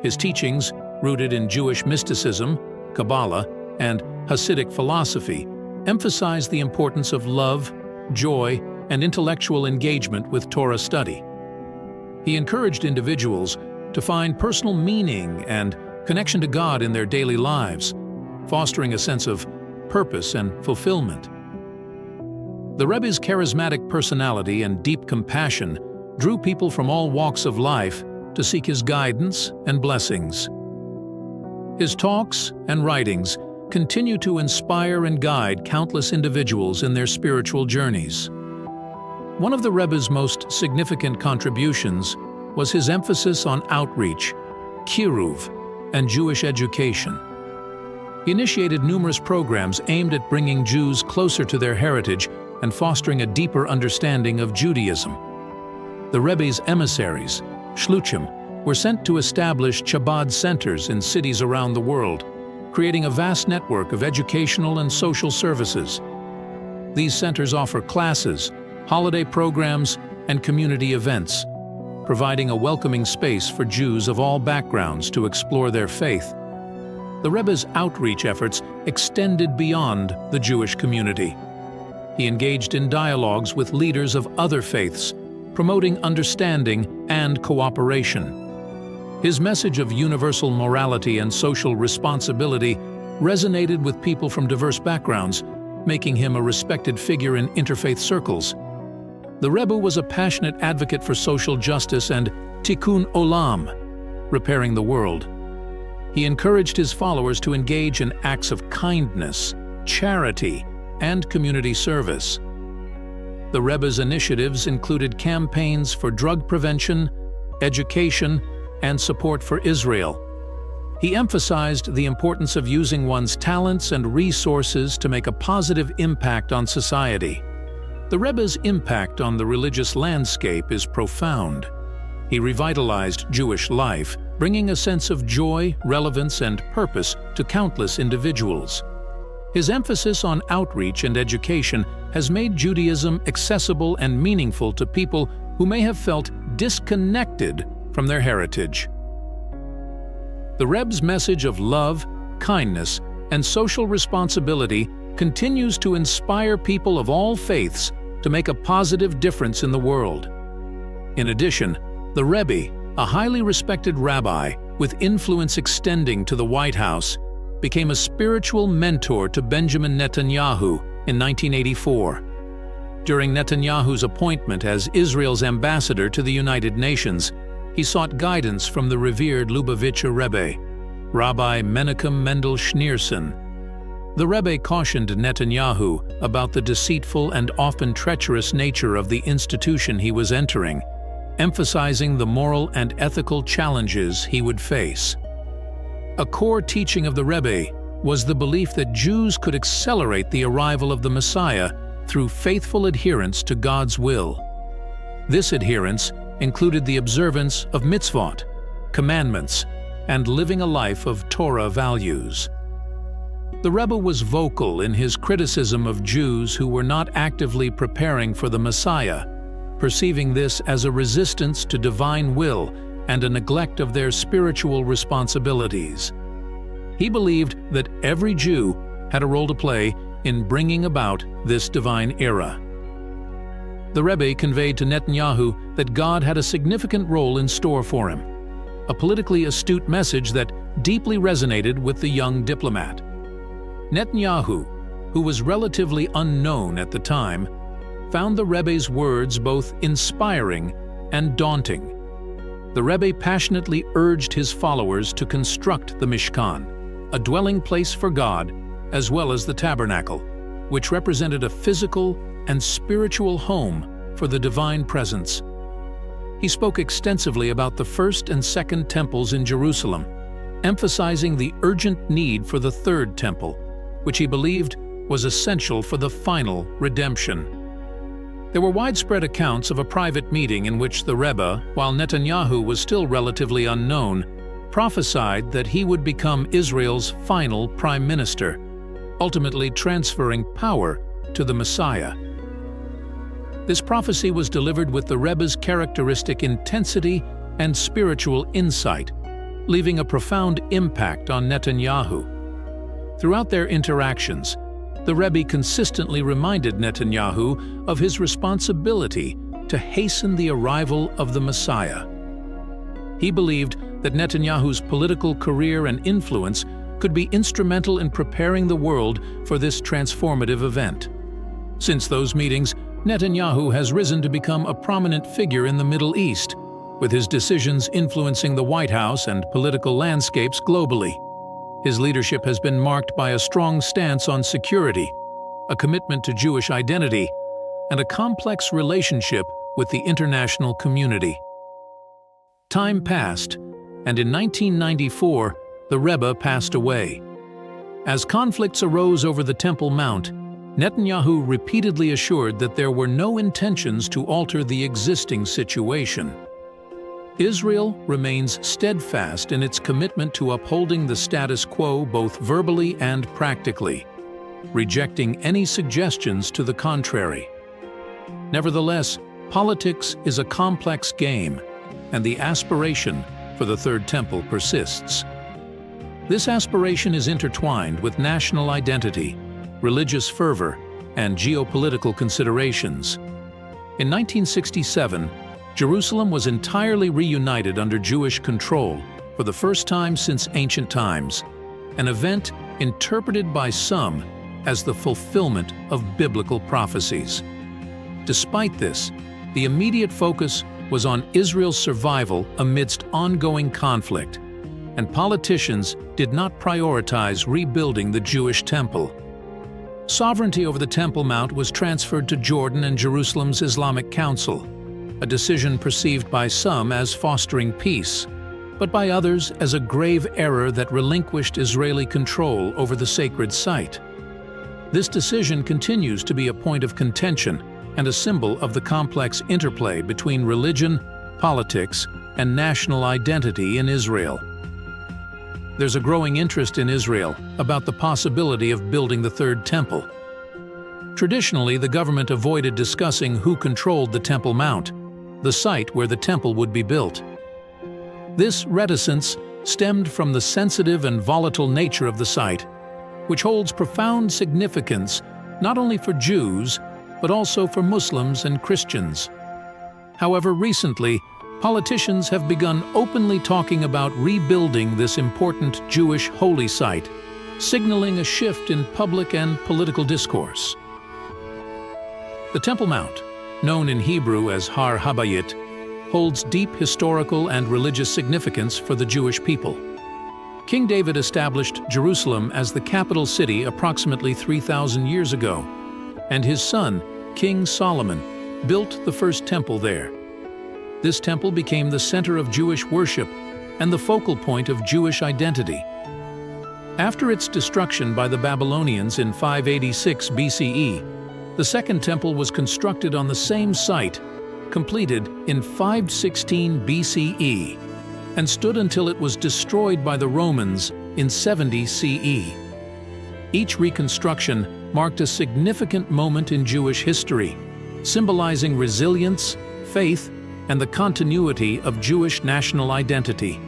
His teachings, rooted in Jewish mysticism, Kabbalah, and Hasidic philosophy, emphasize the importance of love, joy, and intellectual engagement with Torah study. He encouraged individuals to find personal meaning and connection to God in their daily lives, fostering a sense of purpose and fulfillment. The Rebbe's charismatic personality and deep compassion drew people from all walks of life to seek his guidance and blessings. His talks and writings continue to inspire and guide countless individuals in their spiritual journeys. One of the Rebbe's most significant contributions was his emphasis on outreach, kiruv, and Jewish education. He initiated numerous programs aimed at bringing Jews closer to their heritage and fostering a deeper understanding of Judaism. The Rebbe's emissaries, shluchim, were sent to establish Chabad centers in cities around the world, creating a vast network of educational and social services. These centers offer classes, holiday programs, and community events, providing a welcoming space for Jews of all backgrounds to explore their faith. The Rebbe's outreach efforts extended beyond the Jewish community. He engaged in dialogues with leaders of other faiths, promoting understanding and cooperation. His message of universal morality and social responsibility resonated with people from diverse backgrounds, making him a respected figure in interfaith circles. The Rebbe was a passionate advocate for social justice and tikkun olam, repairing the world. He encouraged his followers to engage in acts of kindness, charity, and community service. The Rebbe's initiatives included campaigns for drug prevention, education, and support for Israel. He emphasized the importance of using one's talents and resources to make a positive impact on society. The Rebbe's impact on the religious landscape is profound. He revitalized Jewish life, bringing a sense of joy, relevance, and purpose to countless individuals. His emphasis on outreach and education has made Judaism accessible and meaningful to people who may have felt disconnected from their heritage. The Rebbe's message of love, kindness, and social responsibility continues to inspire people of all faiths to make a positive difference in the world. In addition, the Rebbe, a highly respected rabbi with influence extending to the White House, became a spiritual mentor to Benjamin Netanyahu in 1984. During Netanyahu's appointment as Israel's ambassador to the United Nations, he sought guidance from the revered Lubavitcher Rebbe, Rabbi Menachem Mendel Schneerson. The Rebbe cautioned Netanyahu about the deceitful and often treacherous nature of the institution he was entering, emphasizing the moral and ethical challenges he would face. A core teaching of the Rebbe was the belief that Jews could accelerate the arrival of the Messiah through faithful adherence to God's will. This adherence included the observance of mitzvot, commandments, and living a life of Torah values. The Rebbe was vocal in his criticism of Jews who were not actively preparing for the Messiah, perceiving this as a resistance to divine will and a neglect of their spiritual responsibilities. He believed that every Jew had a role to play in bringing about this divine era. The Rebbe conveyed to Netanyahu that God had a significant role in store for him, a politically astute message that deeply resonated with the young diplomat. Netanyahu, who was relatively unknown at the time, found the Rebbe's words both inspiring and daunting. The Rebbe passionately urged his followers to construct the Mishkan, a dwelling place for God, as well as the tabernacle, which represented a physical and spiritual home for the divine presence. He spoke extensively about the first and second temples in Jerusalem, emphasizing the urgent need for the third temple, which he believed was essential for the final redemption. There were widespread accounts of a private meeting in which the Rebbe, while Netanyahu was still relatively unknown, prophesied that he would become Israel's final prime minister, ultimately transferring power to the Messiah. This prophecy was delivered with the Rebbe's characteristic intensity and spiritual insight, leaving a profound impact on Netanyahu. Throughout their interactions, the Rebbe consistently reminded Netanyahu of his responsibility to hasten the arrival of the Messiah. He believed that Netanyahu's political career and influence could be instrumental in preparing the world for this transformative event. Since those meetings, Netanyahu has risen to become a prominent figure in the Middle East, with his decisions influencing the White House and political landscapes globally. His leadership has been marked by a strong stance on security, a commitment to Jewish identity, and a complex relationship with the international community. Time passed, and in 1994, the Rebbe passed away. As conflicts arose over the Temple Mount, Netanyahu repeatedly assured that there were no intentions to alter the existing situation. Israel remains steadfast in its commitment to upholding the status quo both verbally and practically, rejecting any suggestions to the contrary. Nevertheless, politics is a complex game, and the aspiration for the Third Temple persists. This aspiration is intertwined with national identity, religious fervor, and geopolitical considerations. In 1967, Jerusalem was entirely reunited under Jewish control for the first time since ancient times, an event interpreted by some as the fulfillment of biblical prophecies. Despite this, the immediate focus was on Israel's survival amidst ongoing conflict, and politicians did not prioritize rebuilding the Jewish temple. Sovereignty over the Temple Mount was transferred to Jordan and Jerusalem's Islamic Council, a decision perceived by some as fostering peace, but by others as a grave error that relinquished Israeli control over the sacred site. This decision continues to be a point of contention and a symbol of the complex interplay between religion, politics, and national identity in Israel. There's a growing interest in Israel about the possibility of building the Third Temple. Traditionally, the government avoided discussing who controlled the Temple Mount, the site where the temple would be built. This reticence stemmed from the sensitive and volatile nature of the site, which holds profound significance not only for Jews, but also for Muslims and Christians. However, recently, politicians have begun openly talking about rebuilding this important Jewish holy site, signaling a shift in public and political discourse. The Temple Mount, known in Hebrew as Har Habayit, holds deep historical and religious significance for the Jewish people. King David established Jerusalem as the capital city approximately 3,000 years ago, and his son, King Solomon, built the first temple there. This temple became the center of Jewish worship and the focal point of Jewish identity. After its destruction by the Babylonians in 586 BCE, the Second Temple was constructed on the same site, completed in 516 BCE, and stood until it was destroyed by the Romans in 70 CE. Each reconstruction marked a significant moment in Jewish history, symbolizing resilience, faith, and the continuity of Jewish national identity.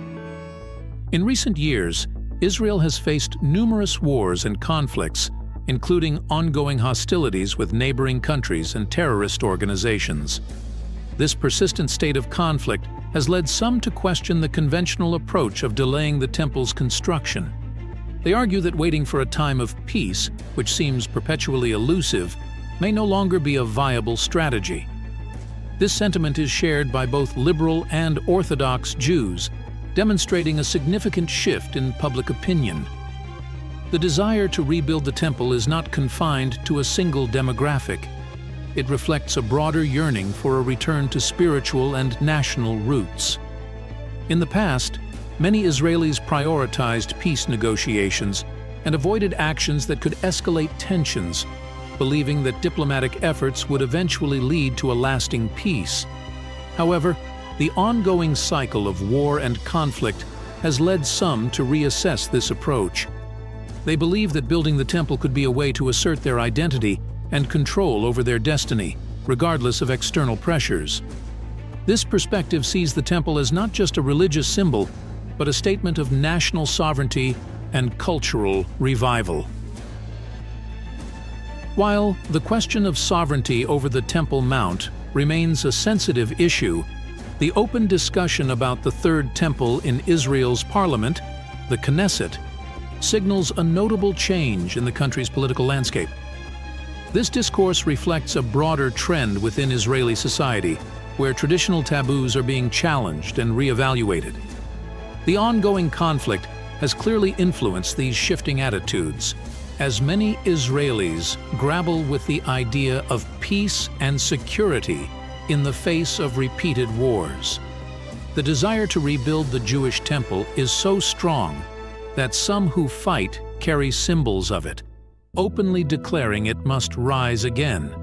In recent years, Israel has faced numerous wars and conflicts, including ongoing hostilities with neighboring countries and terrorist organizations. This persistent state of conflict has led some to question the conventional approach of delaying the temple's construction. They argue that waiting for a time of peace, which seems perpetually elusive, may no longer be a viable strategy. This sentiment is shared by both liberal and Orthodox Jews, demonstrating a significant shift in public opinion. The desire to rebuild the temple is not confined to a single demographic. It reflects a broader yearning for a return to spiritual and national roots. In the past, many Israelis prioritized peace negotiations and avoided actions that could escalate tensions, believing that diplomatic efforts would eventually lead to a lasting peace. However, the ongoing cycle of war and conflict has led some to reassess this approach. They believe that building the temple could be a way to assert their identity and control over their destiny, regardless of external pressures. This perspective sees the temple as not just a religious symbol, but a statement of national sovereignty and cultural revival. While the question of sovereignty over the Temple Mount remains a sensitive issue, the open discussion about the Third Temple in Israel's parliament, the Knesset, signals a notable change in the country's political landscape. This discourse reflects a broader trend within Israeli society, where traditional taboos are being challenged and reevaluated. The ongoing conflict has clearly influenced these shifting attitudes, as many Israelis grapple with the idea of peace and security in the face of repeated wars. The desire to rebuild the Jewish temple is so strong that some who fight carry symbols of it, openly declaring it must rise again.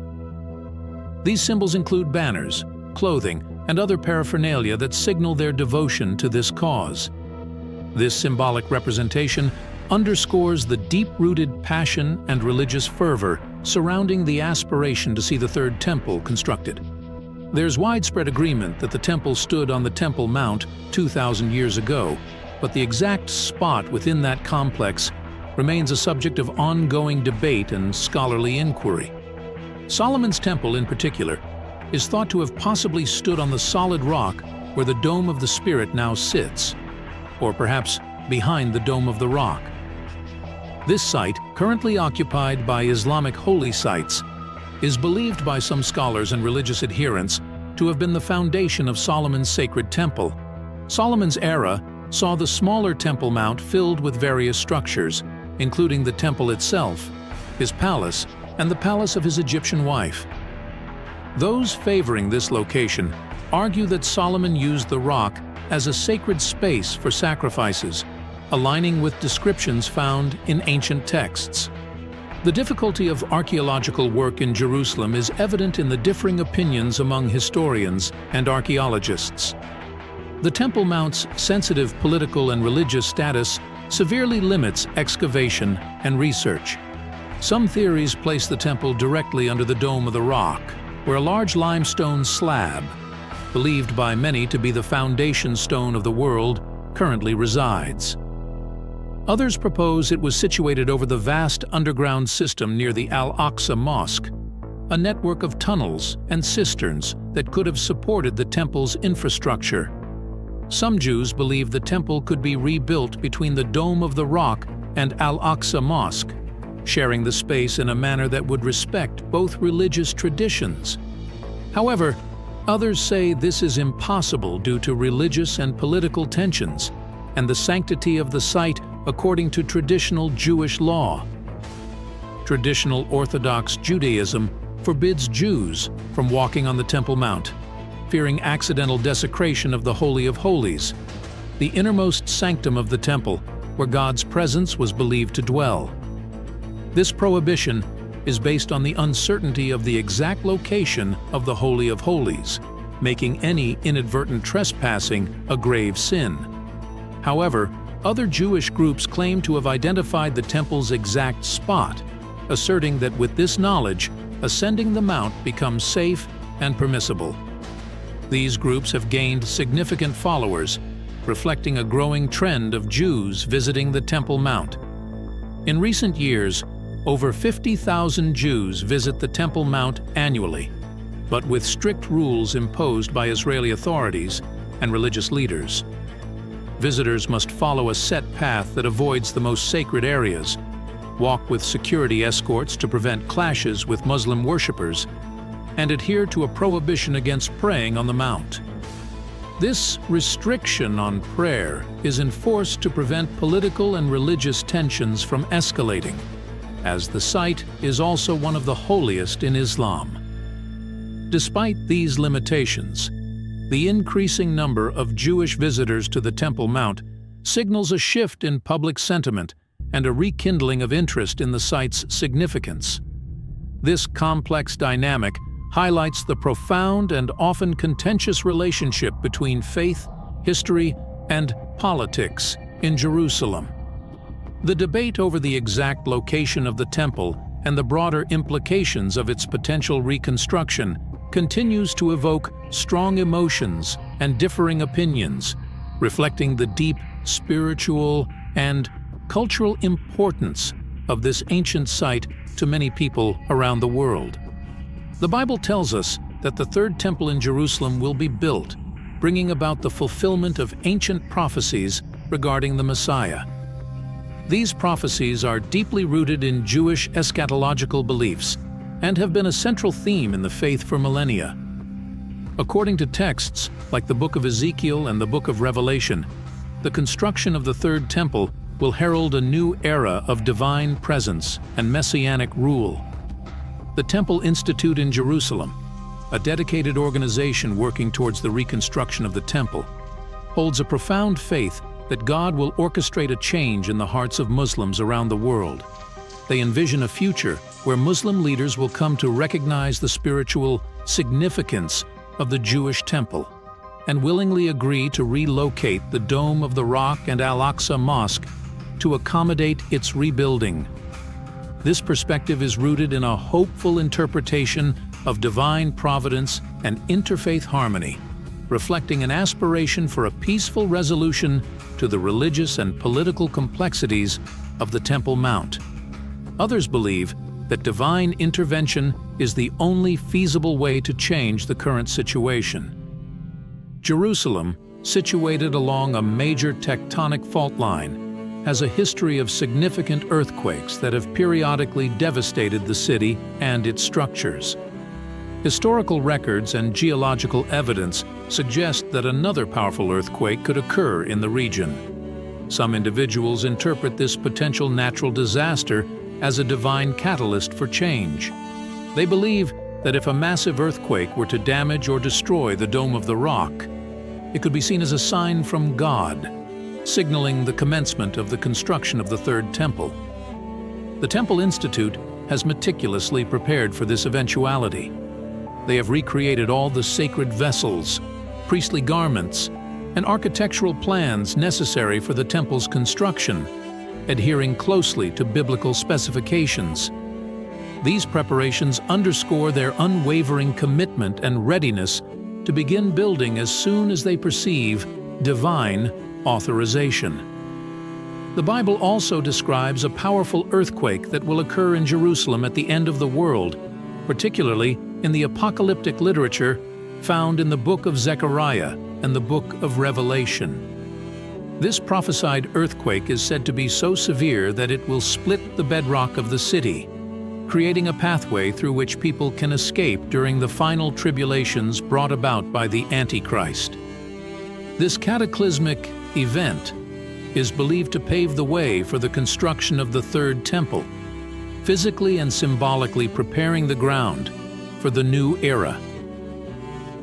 These symbols include banners, clothing, and other paraphernalia that signal their devotion to this cause. This symbolic representation underscores the deep-rooted passion and religious fervor surrounding the aspiration to see the Third Temple constructed. There's widespread agreement that the temple stood on the Temple Mount 2,000 years ago, but the exact spot within that complex remains a subject of ongoing debate and scholarly inquiry. Solomon's temple, in particular, is thought to have possibly stood on the solid rock where the Dome of the Spirit now sits, or perhaps behind the Dome of the Rock. This site, currently occupied by Islamic holy sites, is believed by some scholars and religious adherents to have been the foundation of Solomon's sacred temple. Solomon's era saw the smaller Temple Mount filled with various structures, including the temple itself, his palace, and the palace of his Egyptian wife. Those favoring this location argue that Solomon used the rock as a sacred space for sacrifices, aligning with descriptions found in ancient texts. The difficulty of archaeological work in Jerusalem is evident in the differing opinions among historians and archaeologists. The Temple Mount's sensitive political and religious status severely limits excavation and research. Some theories place the temple directly under the Dome of the Rock, where a large limestone slab, believed by many to be the foundation stone of the world, currently resides. Others propose it was situated over the vast underground system near the Al-Aqsa Mosque, a network of tunnels and cisterns that could have supported the temple's infrastructure. Some Jews believe the temple could be rebuilt between the Dome of the Rock and Al-Aqsa Mosque, sharing the space in a manner that would respect both religious traditions. However, others say this is impossible due to religious and political tensions and the sanctity of the site according to traditional Jewish law. Traditional Orthodox Judaism forbids Jews from walking on the Temple Mount, fearing accidental desecration of the Holy of Holies, the innermost sanctum of the temple, where God's presence was believed to dwell. This prohibition is based on the uncertainty of the exact location of the Holy of Holies, making any inadvertent trespassing a grave sin. However, other Jewish groups claim to have identified the temple's exact spot, asserting that with this knowledge, ascending the mount becomes safe and permissible. These groups have gained significant followers, reflecting a growing trend of Jews visiting the Temple Mount. In recent years, over 50,000 Jews visit the Temple Mount annually, but with strict rules imposed by Israeli authorities and religious leaders. Visitors must follow a set path that avoids the most sacred areas, walk with security escorts to prevent clashes with Muslim worshippers, and adhere to a prohibition against praying on the Mount. This restriction on prayer is enforced to prevent political and religious tensions from escalating, as the site is also one of the holiest in Islam. Despite these limitations, the increasing number of Jewish visitors to the Temple Mount signals a shift in public sentiment and a rekindling of interest in the site's significance. This complex dynamic highlights the profound and often contentious relationship between faith, history, and politics in Jerusalem. The debate over the exact location of the temple and the broader implications of its potential reconstruction continues to evoke strong emotions and differing opinions, reflecting the deep spiritual and cultural importance of this ancient site to many people around the world. The Bible tells us that the third temple in Jerusalem will be built, bringing about the fulfillment of ancient prophecies regarding the Messiah. These prophecies are deeply rooted in Jewish eschatological beliefs and have been a central theme in the faith for millennia. According to texts like the book of Ezekiel and the book of Revelation, the construction of the third temple will herald a new era of divine presence and messianic rule. The Temple Institute in Jerusalem, a dedicated organization working towards the reconstruction of the temple, holds a profound faith that God will orchestrate a change in the hearts of Muslims around the world. They envision a future where Muslim leaders will come to recognize the spiritual significance of the Jewish temple and willingly agree to relocate the Dome of the Rock and Al-Aqsa Mosque to accommodate its rebuilding. This perspective is rooted in a hopeful interpretation of divine providence and interfaith harmony, reflecting an aspiration for a peaceful resolution to the religious and political complexities of the Temple Mount. Others believe that divine intervention is the only feasible way to change the current situation. Jerusalem, situated along a major tectonic fault line, has a history of significant earthquakes that have periodically devastated the city and its structures. Historical records and geological evidence suggest that another powerful earthquake could occur in the region. Some individuals interpret this potential natural disaster as a divine catalyst for change. They believe that if a massive earthquake were to damage or destroy the Dome of the Rock, it could be seen as a sign from God, signaling the commencement of the construction of the third temple. The Temple Institute has meticulously prepared for this eventuality. They have recreated all the sacred vessels, priestly garments, and architectural plans necessary for the temple's construction, adhering closely to biblical specifications. These preparations underscore their unwavering commitment and readiness to begin building as soon as they perceive divine authorization. The Bible also describes a powerful earthquake that will occur in Jerusalem at the end of the world, particularly in the apocalyptic literature found in the book of Zechariah and the book of Revelation. This prophesied earthquake is said to be so severe that it will split the bedrock of the city, creating a pathway through which people can escape during the final tribulations brought about by the Antichrist. This cataclysmic event is believed to pave the way for the construction of the third temple, physically and symbolically preparing the ground for the new era.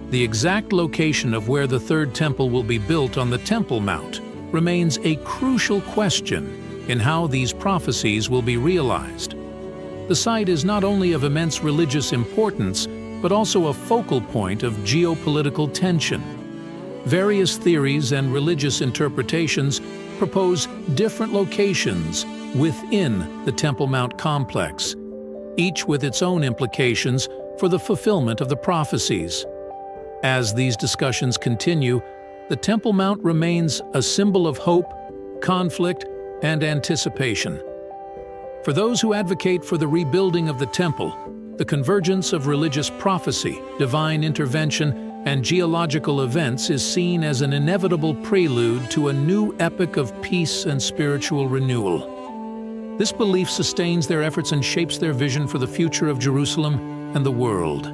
The exact location of where the third temple will be built on the Temple Mount remains a crucial question in how these prophecies will be realized. The site is not only of immense religious importance, but also a focal point of geopolitical tension. Various theories and religious interpretations propose different locations within the Temple Mount complex, each with its own implications for the fulfillment of the prophecies. As these discussions continue, the Temple Mount remains a symbol of hope, conflict, and anticipation. For those who advocate for the rebuilding of the temple, the convergence of religious prophecy, divine intervention, and geological events is seen as an inevitable prelude to a new epoch of peace and spiritual renewal. This belief sustains their efforts and shapes their vision for the future of Jerusalem and the world.